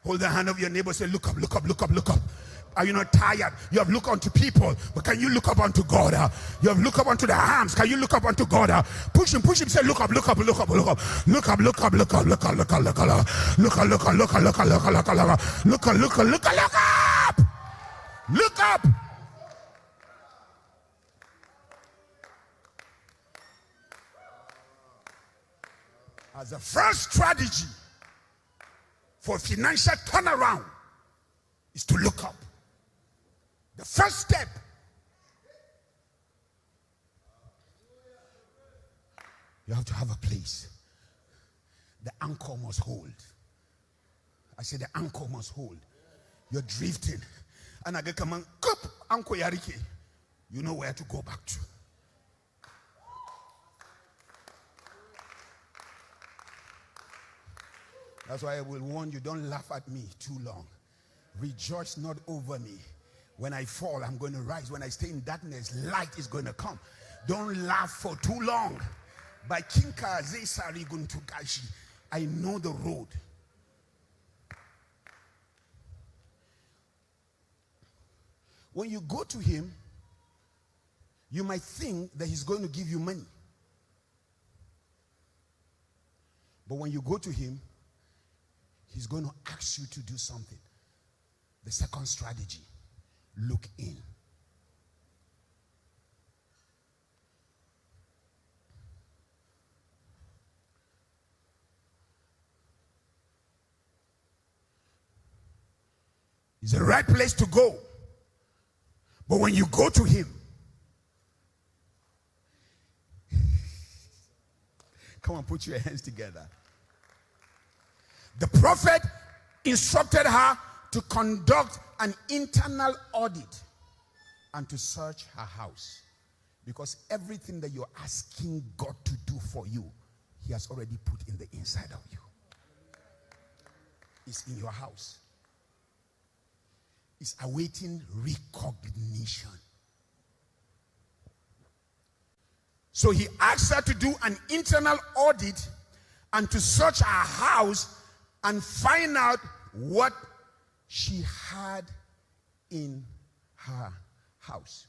Hold the hand of your neighbor. Say, look up, look up, look up, look up. Are you not tired? You have looked unto people, but can you look up unto God? You have looked up unto the arms. Can you look up unto God? Push him, say, look up, look up, look up, look up, look up, look up, look up, look up, look up, look up, look up, look up, look up, look up, look up, look up, look up, look up, look up. As a first strategy for financial turnaround is to look up. The first step. You have to have a place. The anchor must hold. I say the anchor must hold. You're drifting. And I get come on, anchor yariki. You know where to go back to. That's why I will warn you, don't laugh at me too long. Rejoice not over me. When I fall, I'm going to rise. When I stay in darkness, light is going to come. Don't laugh for too long. By Kinka Zesari Guntukashi, I know the road. When you go to him, you might think that he's going to give you money. But when you go to him, he's going to ask you to do something. The second strategy, look in. It's the right place to go. But when you go to him, come on, put your hands together. The prophet instructed her to conduct an internal audit and to search her house. Because everything that you're asking God to do for you, he has already put in the inside of you. It's in your house. It's awaiting recognition. So he asked her to do an internal audit and to search her house and find out what she had in her house.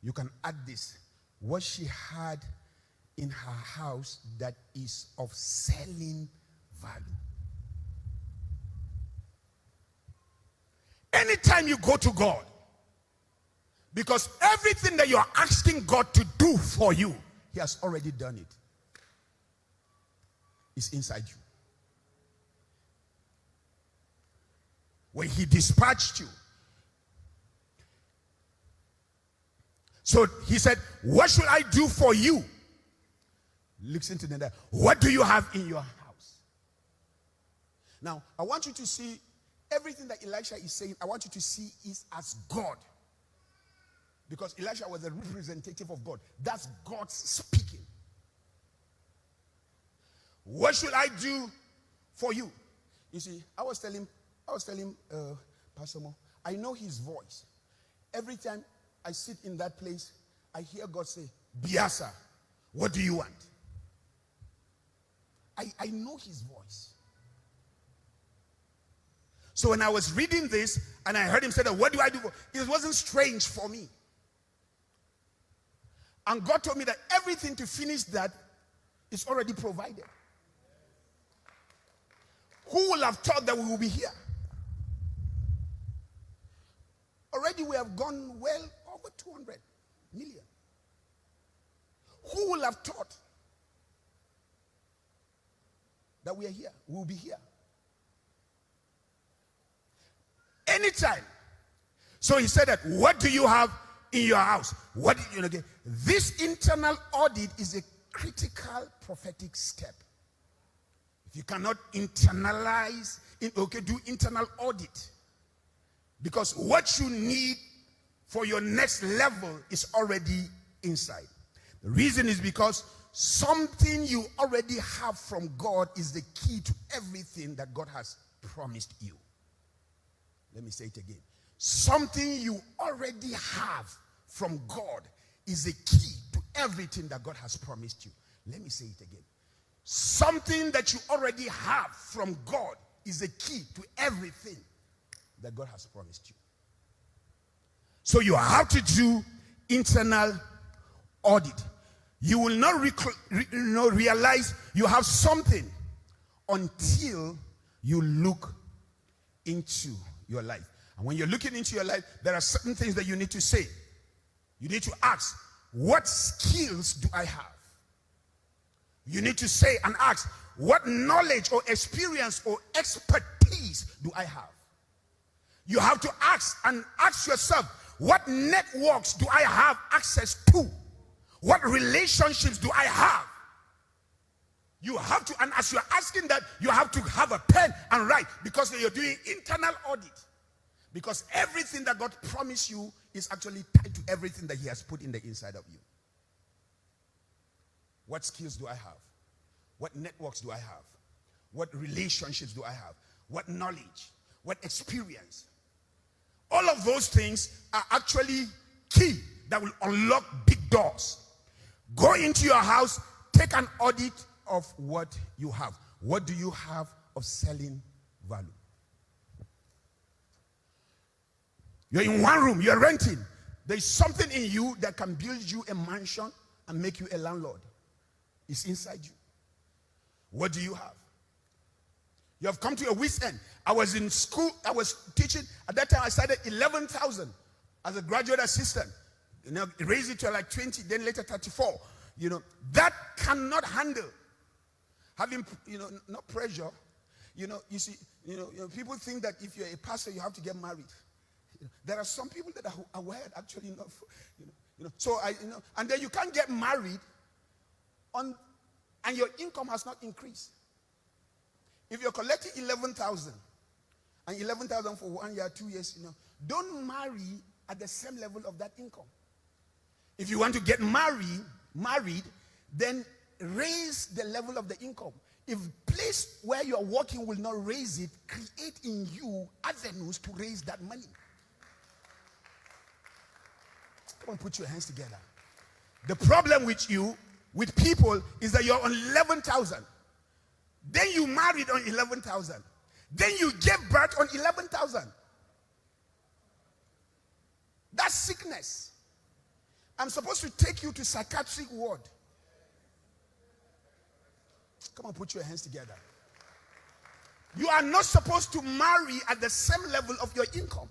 You can add this. What she had in her house that is of selling value. Anytime you go to God, Because everything that you're asking God to do for you, he has already done it. It's inside you. When he dispatched you. So he said, what should I do for you? Listen to them. What do you have in your house? Now, I want you to see everything that Elisha is saying. I want you to see it as God. Because Elisha was a representative of God. That's God speaking. What should I do for you? You see, I was telling Pastor Mo, I know his voice. Every time I sit in that place, I hear God say, Biasa, what do you want? I know his voice. So when I was reading this and I heard him say that, what do I do? It wasn't strange for me. And God told me that everything to finish that is already provided. Who will have thought that we will be here? Already we have gone well over 200 million. Who will have thought that we are here? We will be here. Anytime. So he said that, what do you have in your house? What did you know? This internal audit is a critical prophetic step. If you cannot internalize, do internal audit. Because what you need for your next level is already inside. The reason is because something you already have from God is the key to everything that God has promised you. Let me say it again. Something you already have from God is the key to everything that God has promised you. Let me say it again. Something that you already have from God is the key to everything that God has promised you. So you have to do internal audit. You will not realize you have something until you look into your life. And when you're looking into your life, there are certain things that you need to say. You need to ask, what skills do I have? You need to say and ask, what knowledge or experience or expertise do I have? You have to ask and ask yourself, what networks do I have access to? What relationships do I have? You have to, and as you're asking that, you have to have a pen and write, because you're doing internal audit. Because everything that God promised you is actually tied to everything that he has put in the inside of you. What skills do I have? What networks do I have? What relationships do I have? What knowledge? What experience? All of those things are actually key that will unlock big doors. Go into your house, take an audit of what you have. What do you have of selling value? You're in one room, you're renting. There's something in you that can build you a mansion and make you a landlord. It's inside you. What do you have? You have come to a week's end. I was in school, I was teaching. At that time, I started 11,000 as a graduate assistant. You know, raised it to like 20, then later 34. You know, that cannot handle having, not pressure. You see, people think that if you're a pastor, you have to get married. There are some people that are wired actually not for, So and then you can't get married and your income has not increased. If you're collecting 11,000 and 11,000 for 1 year, 2 years, don't marry at the same level of that income. If you want to get married, then raise the level of the income. If place where you are working will not raise it, create in you avenues to raise that money. Come on, put your hands together. The problem with people is that you're on 11,000. Then you married on 11,000. Then you gave birth on 11,000. That's sickness. I'm supposed to take you to psychiatric ward. Come on, put your hands together. You are not supposed to marry at the same level of your income.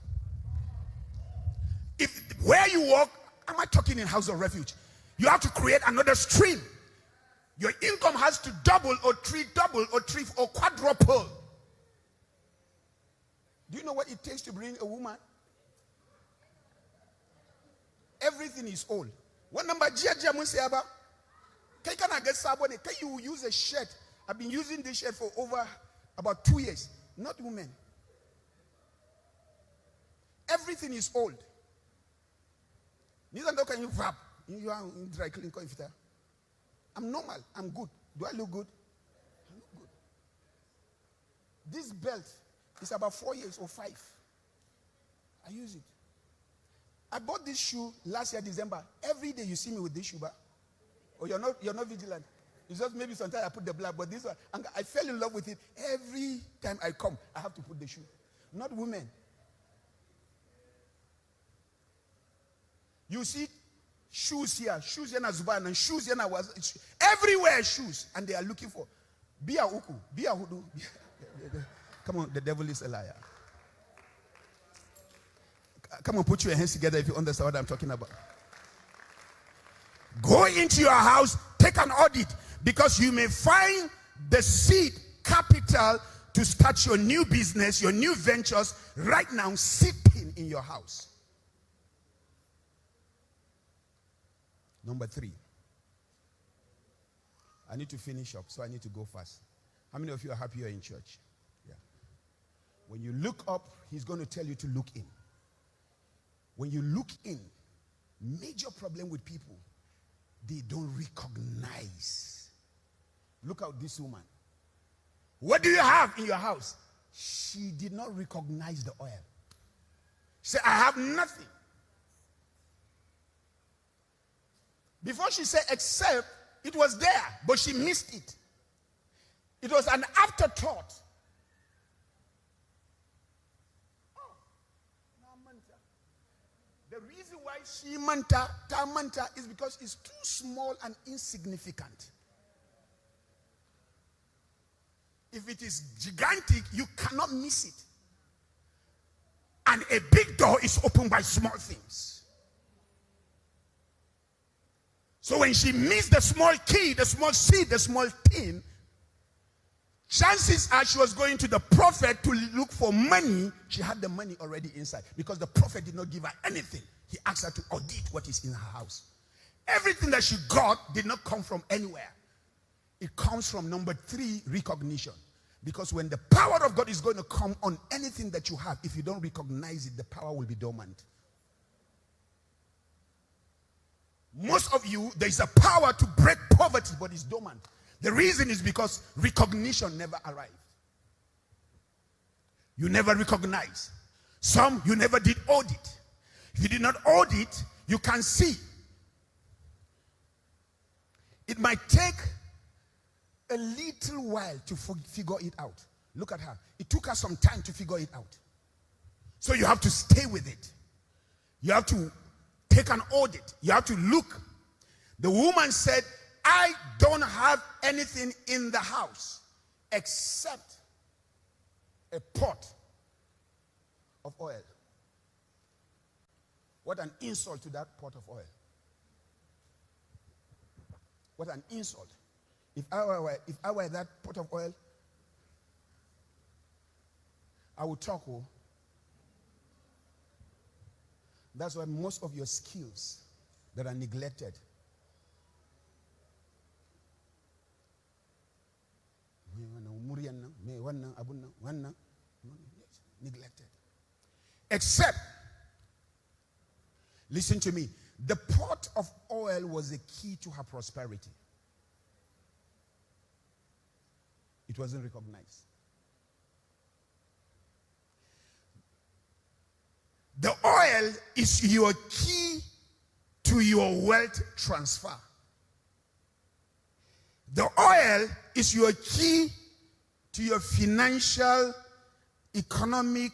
Where you walk, am I talking in house of refuge? You have to create another stream. Your income has to double or quadruple. Do you know what it takes to bring a woman? Everything is old. What number Jia can I get sabone? Can you use a shirt? I've been using this shirt for over about 2 years. Not women. Everything is old. Neither can you wrap. You are in dry clean. I'm normal. I'm good. Do I look good? I look good. This belt is about 4 years or 5. I use it. I bought this shoe last year, December. Every day you see me with this shoe, or you're not vigilant. It's just maybe sometimes I put the black, but this one, I fell in love with it. Every time I come, I have to put the shoe. Not women. You see shoes here na Zuban, and shoes here na was everywhere shoes, and they are looking for Bia Uku, Bia Hudu. Come on, the devil is a liar. Come on, put your hands together if you understand what I'm talking about. Go into your house, take an audit, because you may find the seed capital to start your new business, your new ventures right now sitting in your house. Number 3. I need to finish up, so I need to go fast. How many of you are happy you're in church? Yeah. When you look up, he's going to tell you to look in. When you look in, major problem with people, they don't recognize. Look at this woman. What do you have in your house? She did not recognize the oil. She said, I have nothing. Before she said except, it was there, but she missed it. It was an afterthought. The reason why she manta is because it's too small and insignificant. If it is gigantic, you cannot miss it. And a big door is opened by small things. So when she missed the small key, the small seed, the small thing, chances are she was going to the prophet to look for money. She had the money already inside because the prophet did not give her anything. He asked her to audit what is in her house. Everything that she got did not come from anywhere. It comes from number 3, recognition. Because when the power of God is going to come on anything that you have, if you don't recognize it, the power will be dormant. Most of you, there is a power to break poverty, but it's dormant. The reason is because recognition never arrived. You never recognize. Some, you never did audit. If you did not audit, you can see. It might take a little while to figure it out. Look at her. It took her some time to figure it out. So you have to stay with it. You have to take an audit. You have to look. The woman said, I don't have anything in the house except a pot of oil. What an insult to that pot of oil. What an insult. If I were that pot of oil, I would talk. That's why most of your skills that are neglected. Neglected. Except, listen to me, the pot of oil was the key to her prosperity. It wasn't recognized. The oil is your key to your wealth transfer. The oil is your key to your financial, economic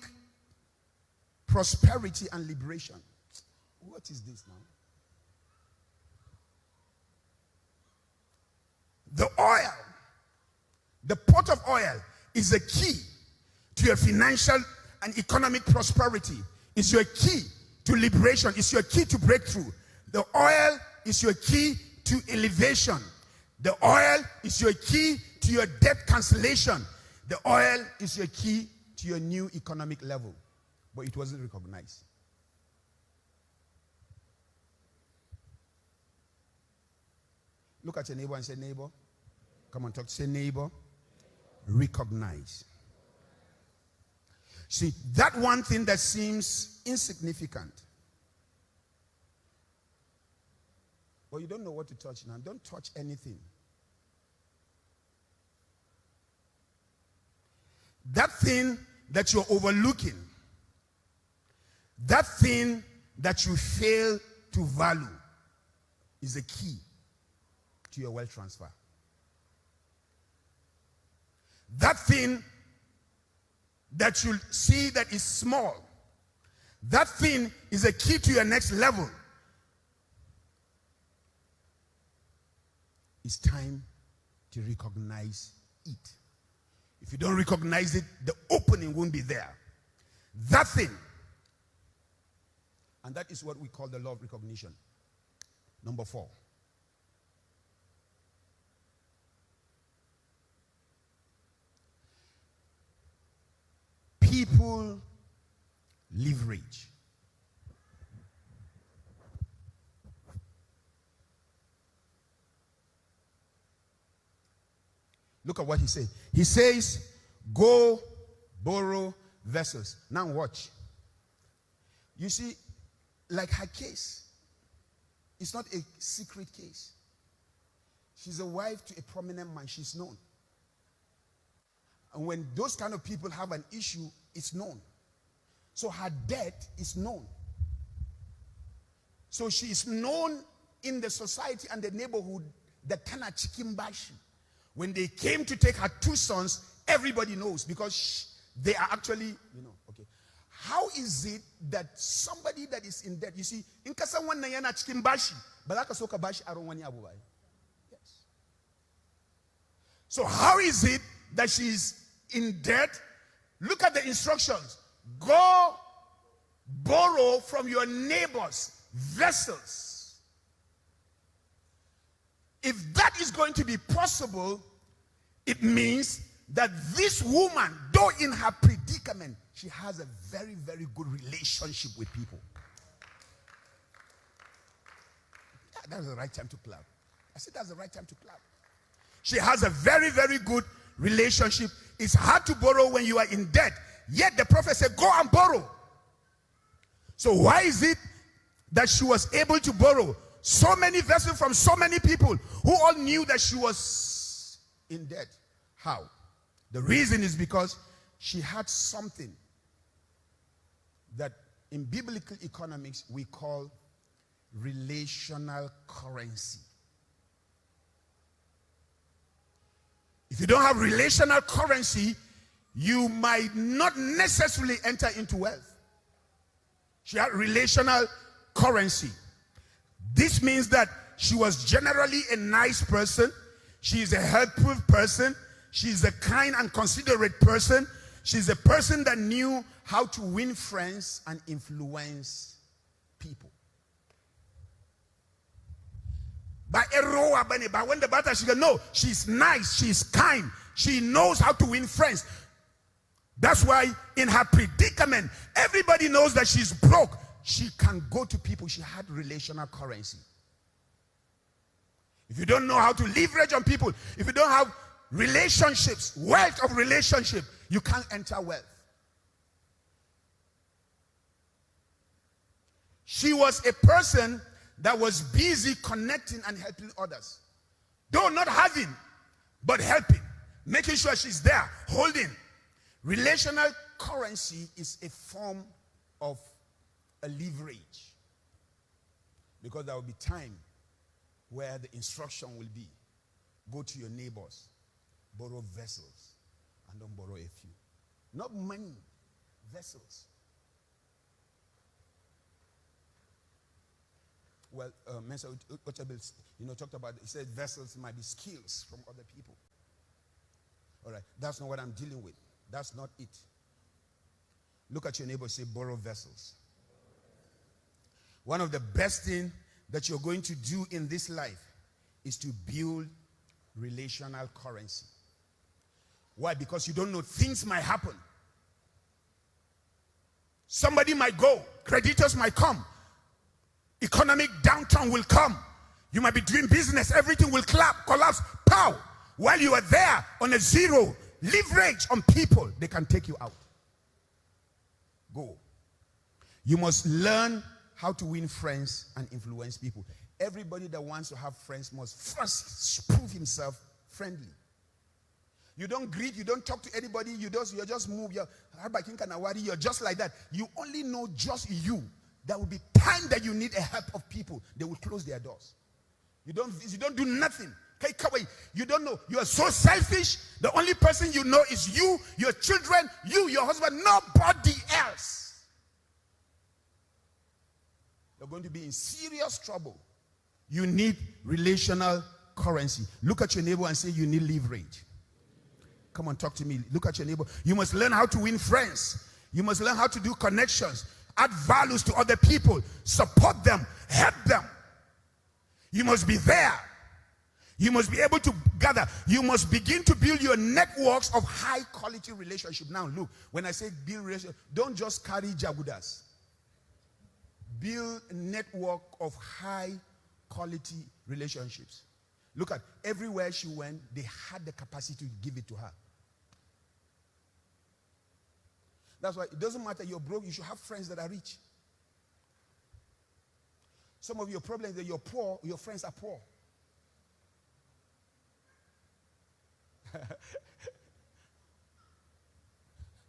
prosperity and liberation. What is this now? The oil, the pot of oil, is the key to your financial and economic prosperity. It's your key to liberation. It's your key to breakthrough. The oil is your key to elevation. The oil is your key to your debt cancellation. The oil is your key to your new economic level. But it wasn't recognized. Look at your neighbor and say, neighbor. Come on, talk. Say, neighbor. Recognize. See, that one thing that seems insignificant. Well, you don't know what to touch now. Don't touch anything. That thing that you're overlooking, that thing that you fail to value is a key to your wealth transfer. That thing that you see that is small, that thing is a key to your next level. It's time to recognize it. If you don't recognize it, the opening won't be there. That thing. And that is what we call the law of recognition. Number 4. People leverage. Look at what he says. He says, go borrow vessels. Now watch. You see, like her case, it's not a secret case. She's a wife to a prominent man. She's known. And when those kind of people have an issue, it's known. So her debt is known. So she is known in the society and the neighborhood, the Tana Chikimbashi. When they came to take her 2 sons, everybody knows because they are actually, okay. How is it that somebody that is in debt, you see, in Kasawan Nayana Chikimbashi, Balaka Soka Bashi Arwani Abubai. Yes. So how is it that she's in debt? Look at the instructions. Go borrow from your neighbors vessels. If that is going to be possible, it means that this woman, though in her predicament, she has a very, very good relationship with people. Yeah, that's the right time to clap. I said that's the right time to clap. She has a very, very good relationship. It's hard to borrow when you are in debt. Yet the prophet said, go and borrow. So why is it that she was able to borrow so many vessels from so many people who all knew that she was in debt? How? The reason is because she had something that in biblical economics we call relational currency. If you don't have relational currency, you might not necessarily enter into wealth. She had relational currency. This means that she was generally a nice person. She is a helpful person. She is a kind and considerate person. She's a person that knew how to win friends and influence people. But when the battle, she goes, no, she's nice, she's kind, she knows how to win friends. That's why in her predicament, everybody knows that she's broke. She can go to people. She had relational currency. If you don't know how to leverage on people, if you don't have relationships, wealth of relationship, you can't enter wealth. She was a person that was busy connecting and helping others. Though not having, but helping. Making sure she's there, holding. Relational currency is a form of a leverage. Because there will be time where the instruction will be, go to your neighbors, borrow vessels, and don't borrow a few. Not money, vessels. Well, Mensah talked about, he said vessels might be skills from other people. All right, that's not what I'm dealing with. That's not it. Look at your neighbor, say borrow vessels. One of the best things that you're going to do in this life is to build relational currency. Why? Because you don't know, things might happen. Somebody might go, creditors might come, economic downturn will come. You might be doing business, everything will collapse, pow. While you are there on a zero, leverage on people, they can take you out. Go. You must learn how to win friends and influence people. Everybody that wants to have friends must first prove himself friendly. You don't greet, you don't talk to anybody, you just move. You're just like that. You only know just you. There will be time that you need a help of people. They will close their doors. You don't do nothing. You don't know. You are so selfish. The only person you know is you, your children, you, your husband, nobody else. You're going to be in serious trouble. You need relational currency. Look at your neighbor and say, you need leverage. Come on, talk to me. Look at your neighbor. You must learn how to win friends. You must learn how to do connections, add values to other people, support them, help them. You must be there. You must be able to gather. You must begin to build your networks of high quality relationship. Now look, when I say build relationship, don't just carry jagudas. Build a network of high quality relationships. Look at everywhere she went, they had the capacity to give it to her. That's why it doesn't matter you're broke, you should have friends that are rich. Some of your problems that you're poor, your friends are poor.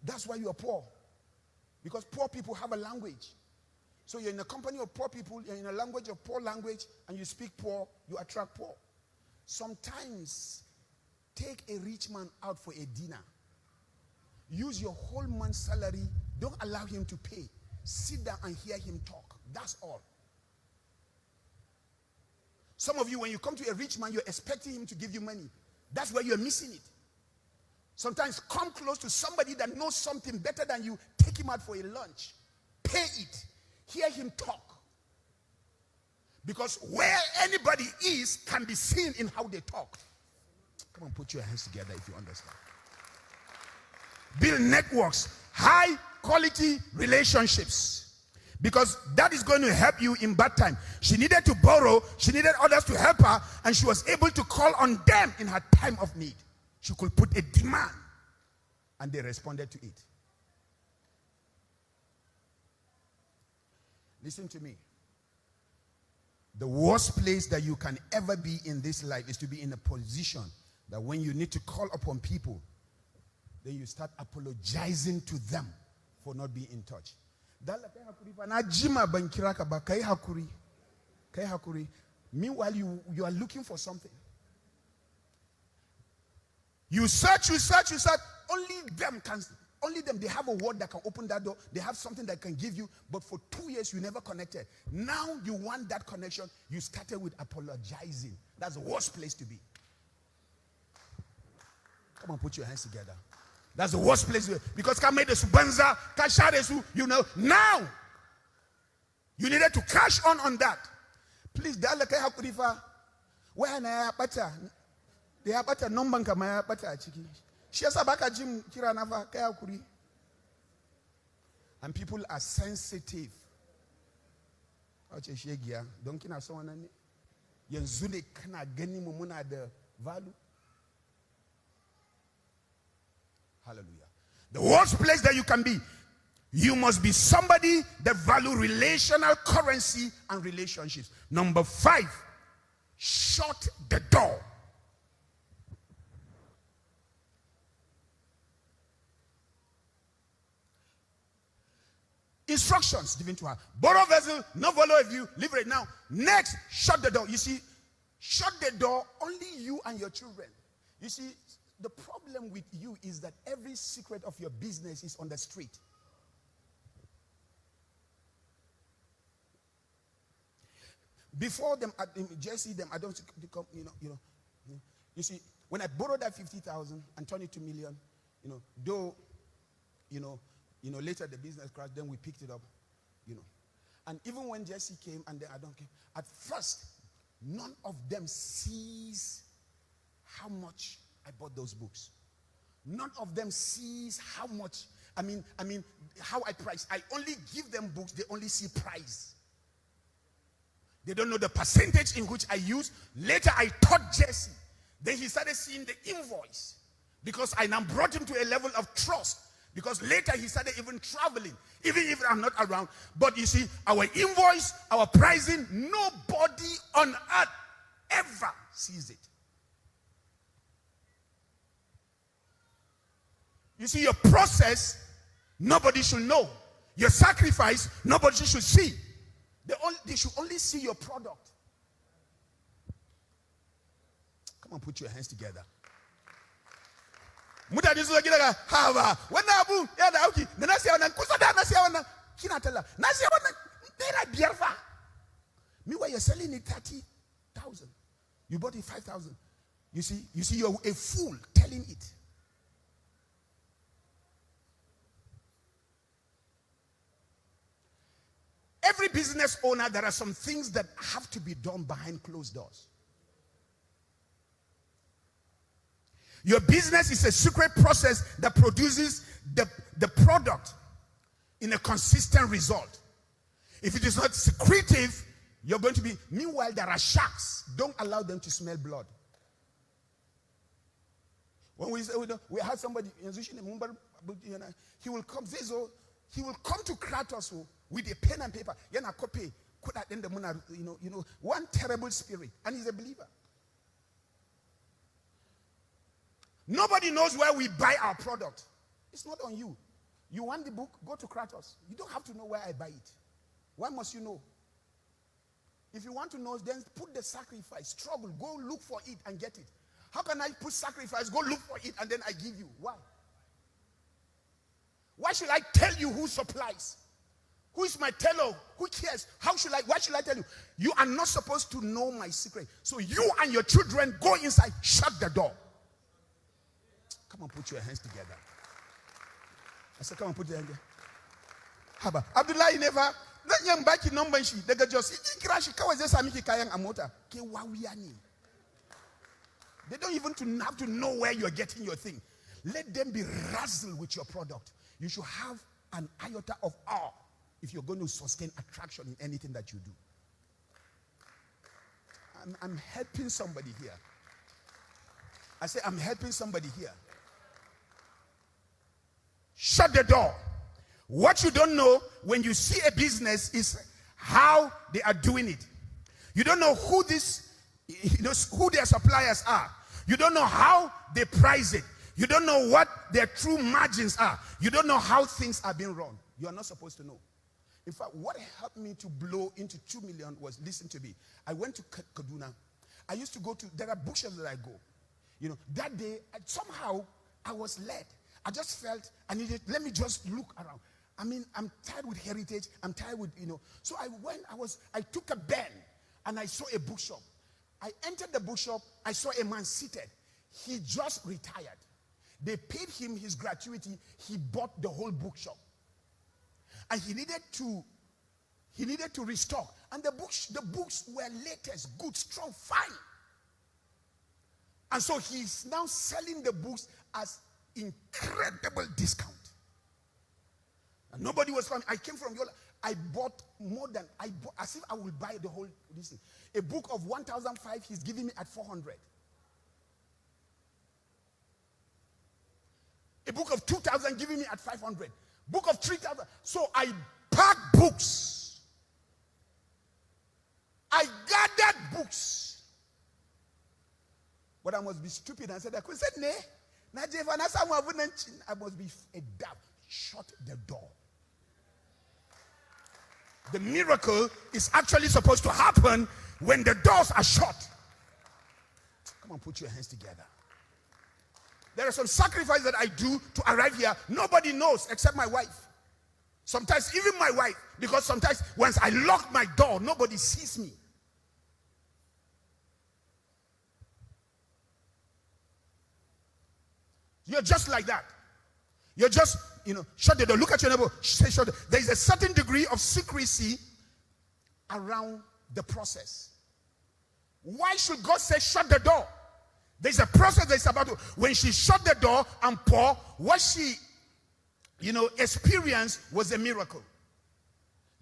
That's why you are poor. Because poor people have a language. So you're in a company of poor people, you're in a language of poor language, and you speak poor, you attract poor. Sometimes, take a rich man out for a dinner. Use your whole month's salary. Don't allow him to pay. Sit down and hear him talk. That's all. Some of you, when you come to a rich man, you're expecting him to give you money. That's where you're missing it. Sometimes come close to somebody that knows something better than you. Take him out for a lunch. Pay it. Hear him talk. Because where anybody is can be seen in how they talk. Come on, put your hands together if you understand. Build networks, high quality relationships. Because that is going to help you in bad time. She needed to borrow, she needed others to help her, and she was able to call on them in her time of need. She could put a demand, and they responded to it. Listen to me. The worst place that you can ever be in this life is to be in a position that when you need to call upon people, then you start apologizing to them for not being in touch. Meanwhile, you are looking for something. You search. Only them, they have a word that can open that door. They have something that can give you. But for 2 years, you never connected. Now you want that connection. You started with apologizing. That's the worst place to be. Come on, put your hands together. That's the worst place to be. Because now you needed to cash on that. Please, where they have better number better chiki. And people are sensitive. Hallelujah. The worst place that you can be, you must be somebody that value relational currency and relationships. Number 5, shut the door. Instructions given to her. Borrow vessel, no follow if you leave it now. Next, shut the door. You see, shut the door, only you and your children. You see, the problem with you is that every secret of your business is on the street. Before them, Jesse, them, I don't, you see, when I borrowed that 50,000 and turned it to million, though, later the business crashed, then we picked it up, And even when Jesse came and the Adon came, at first, none of them sees how much I bought those books. None of them sees how much, how I price. I only give them books, they only see price. They don't know the percentage in which I use. Later I taught Jesse. Then he started seeing the invoice. Because I now brought him to a level of trust. Because later he started even traveling, even if I'm not around. But you see, our invoice, our pricing, nobody on earth ever sees it. You see, your process, nobody should know. Your sacrifice, nobody should see. They should only see your product. Come on, put your hands together. Me why you're selling it 30,000. You bought it 5,000. You see, you're a fool telling it. Every business owner, there are some things that have to be done behind closed doors. Your business is a secret process that produces the product in a consistent result. If it is not secretive, you're going to be... Meanwhile, there are sharks. Don't allow them to smell blood. When we had somebody, he will come to Kratos with a pen and paper. One terrible spirit. And he's a believer. Nobody knows where we buy our product. It's not on you. You want the book? Go to Kratos. You don't have to know where I buy it. Why must you know? If you want to know, then put the sacrifice. Struggle. Go look for it and get it. How can I put sacrifice? Go look for it and then I give you. Why? Why should I tell you who supplies? Who is my teller? Who cares? Why should I tell you? You are not supposed to know my secret. So you and your children go inside, shut the door. Come on, put your hands together. I said, come on, put your hands together. Haba. Abdullah, you never. Back in number, they just crash. They don't even have to know where you're getting your thing. Let them be razzled with your product. You should have an iota of awe if you're going to sustain attraction in anything that you do. I'm helping somebody here. I say, I'm helping somebody here. Shut the door. What you don't know when you see a business is how they are doing it. You don't know who their suppliers are. You don't know how they price it. You don't know what their true margins are. You don't know how things are being run. You are not supposed to know. In fact, what helped me to blow into 2 million was, listen to me. I went to Kaduna. I used to go to, there are bookshops that I go. That day, somehow I was led. I just felt I needed, let me just look around. I'm tired with heritage. I'm tired with, So I took a bend and I saw a bookshop. I entered the bookshop. I saw a man seated. He just retired. They paid him his gratuity. He bought the whole bookshop. And he needed to restock. And the books were latest, good, strong, fine. And so he's now selling the books as incredible discount. And nobody was coming. I came from Yola. I bought as if I will buy the whole this thing. A book of 1,005, he's giving me at 400. A book of 2,000 giving me at 500. Book of 3,000. So I packed books. I gathered books. But I must be stupid and said, I said, "Ne, I must be a dab." Shut the door. The miracle is actually supposed to happen when the doors are shut. Come on, put your hands together. There are some sacrifices that I do to arrive here. Nobody knows except my wife. Sometimes even my wife, because sometimes once I lock my door, nobody sees me. You're just like that. You're just, shut the door. Look at your neighbor. Say, shut the door. There is a certain degree of secrecy around the process. Why should God say shut the door? There's a process that's about to. When she shut the door and poured, what she, experienced was a miracle.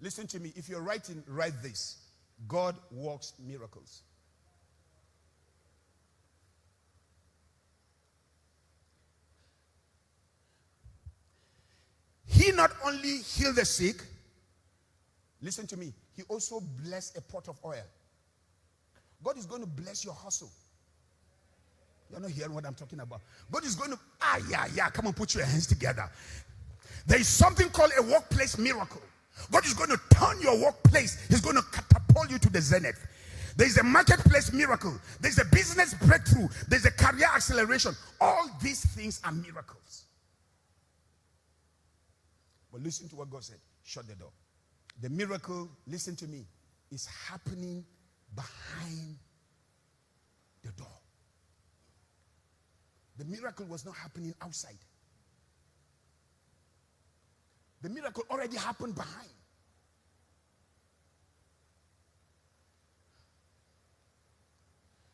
Listen to me. If you're writing, write this. God works miracles. He not only healed the sick, listen to me, he also blessed a pot of oil. God is going to bless your hustle. You're not hearing what I'm talking about. God is going to, come on, put your hands together. There is something called a workplace miracle. God is going to turn your workplace. He's going to catapult you to the zenith. There is a marketplace miracle. There's a business breakthrough. There's a career acceleration. All these things are miracles. But listen to what God said. Shut the door. The miracle, listen to me, is happening behind the door. The miracle was not happening outside. The miracle already happened behind.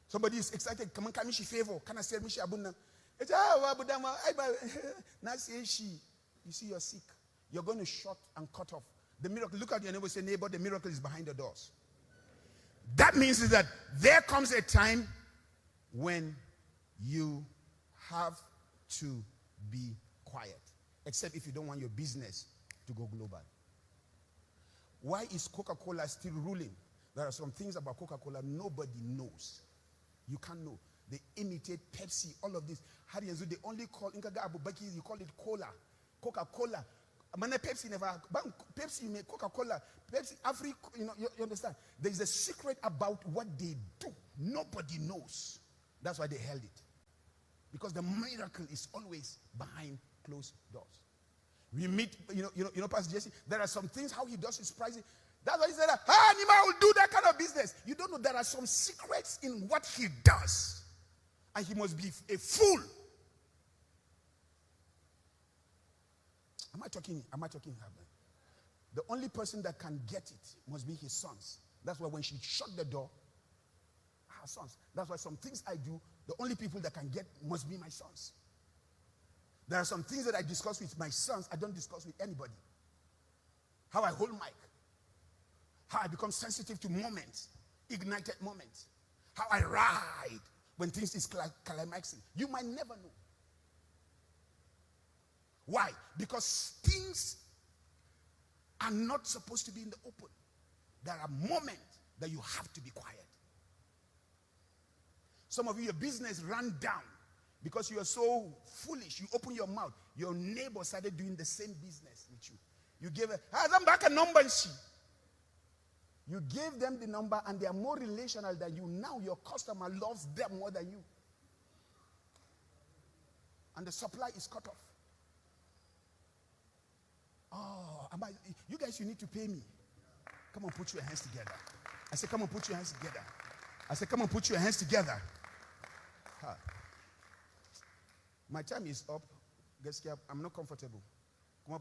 Somebody is excited. Come on, come she favor. Can I say Mishi Abuna? It's now say she. You see, you're sick. You're going to shut and cut off. The miracle. Look at your neighbor. Say, neighbor, the miracle is behind the doors. That means is that there comes a time when you have to be quiet, except if you don't want your business to go global. Why is Coca-Cola still ruling? There are some things about Coca-Cola nobody knows. You can't know. They imitate Pepsi, all of this. How do you do? They only call you call it cola. Coca-Cola. Pepsi never. Pepsi, you make Coca-Cola. Pepsi, Africa, you understand? There is a secret about what they do. Nobody knows. That's why they held it. Because the miracle is always behind closed doors. We meet, Pastor Jesse, there are some things, how he does his pricing. That's why he said, Nima will do that kind of business. You don't know there are some secrets in what he does. And he must be a fool. Am I talking? The only person that can get it must be his sons. That's why when she shut the door, her sons. That's why some things I do, the only people that can get must be my sons. There are some things that I discuss with my sons, I don't discuss with anybody. How I hold mic. How I become sensitive to moments, ignited moments. How I ride when things is climaxing. You might never know. Why? Because things are not supposed to be in the open. There are moments that you have to be quiet. Some of you, your business ran down because you are so foolish. You open your mouth. Your neighbor started doing the same business with you. You gave them back a number. You gave them the number and they are more relational than you. Now your customer loves them more than you. And the supply is cut off. Oh, you guys, you need to pay me. Come on, put your hands together. I said, come on, put your hands together. I said, come on, put your hands together. My time is up. I'm not comfortable. So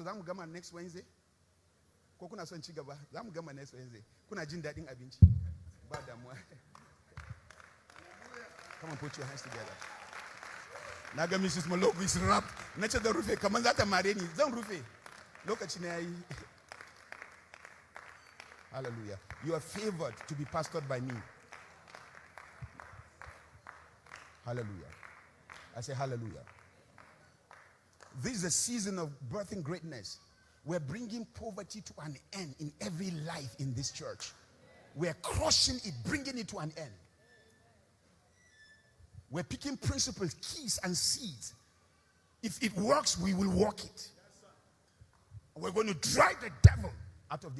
I'm going to next Wednesday. Come on, put your hands together. Naga Mrs. Maloko is rap. Nature the roof. Come on, that's a marine. Don't roof. Look at you. Hallelujah. You are favored to be pastored by me. Hallelujah. I say hallelujah. This is a season of birthing greatness. We're bringing poverty to an end in every life in this church. We're crushing it, bringing it to an end. We're picking principles, keys, and seeds. If it works, we will walk it. We're going to drive the devil out of the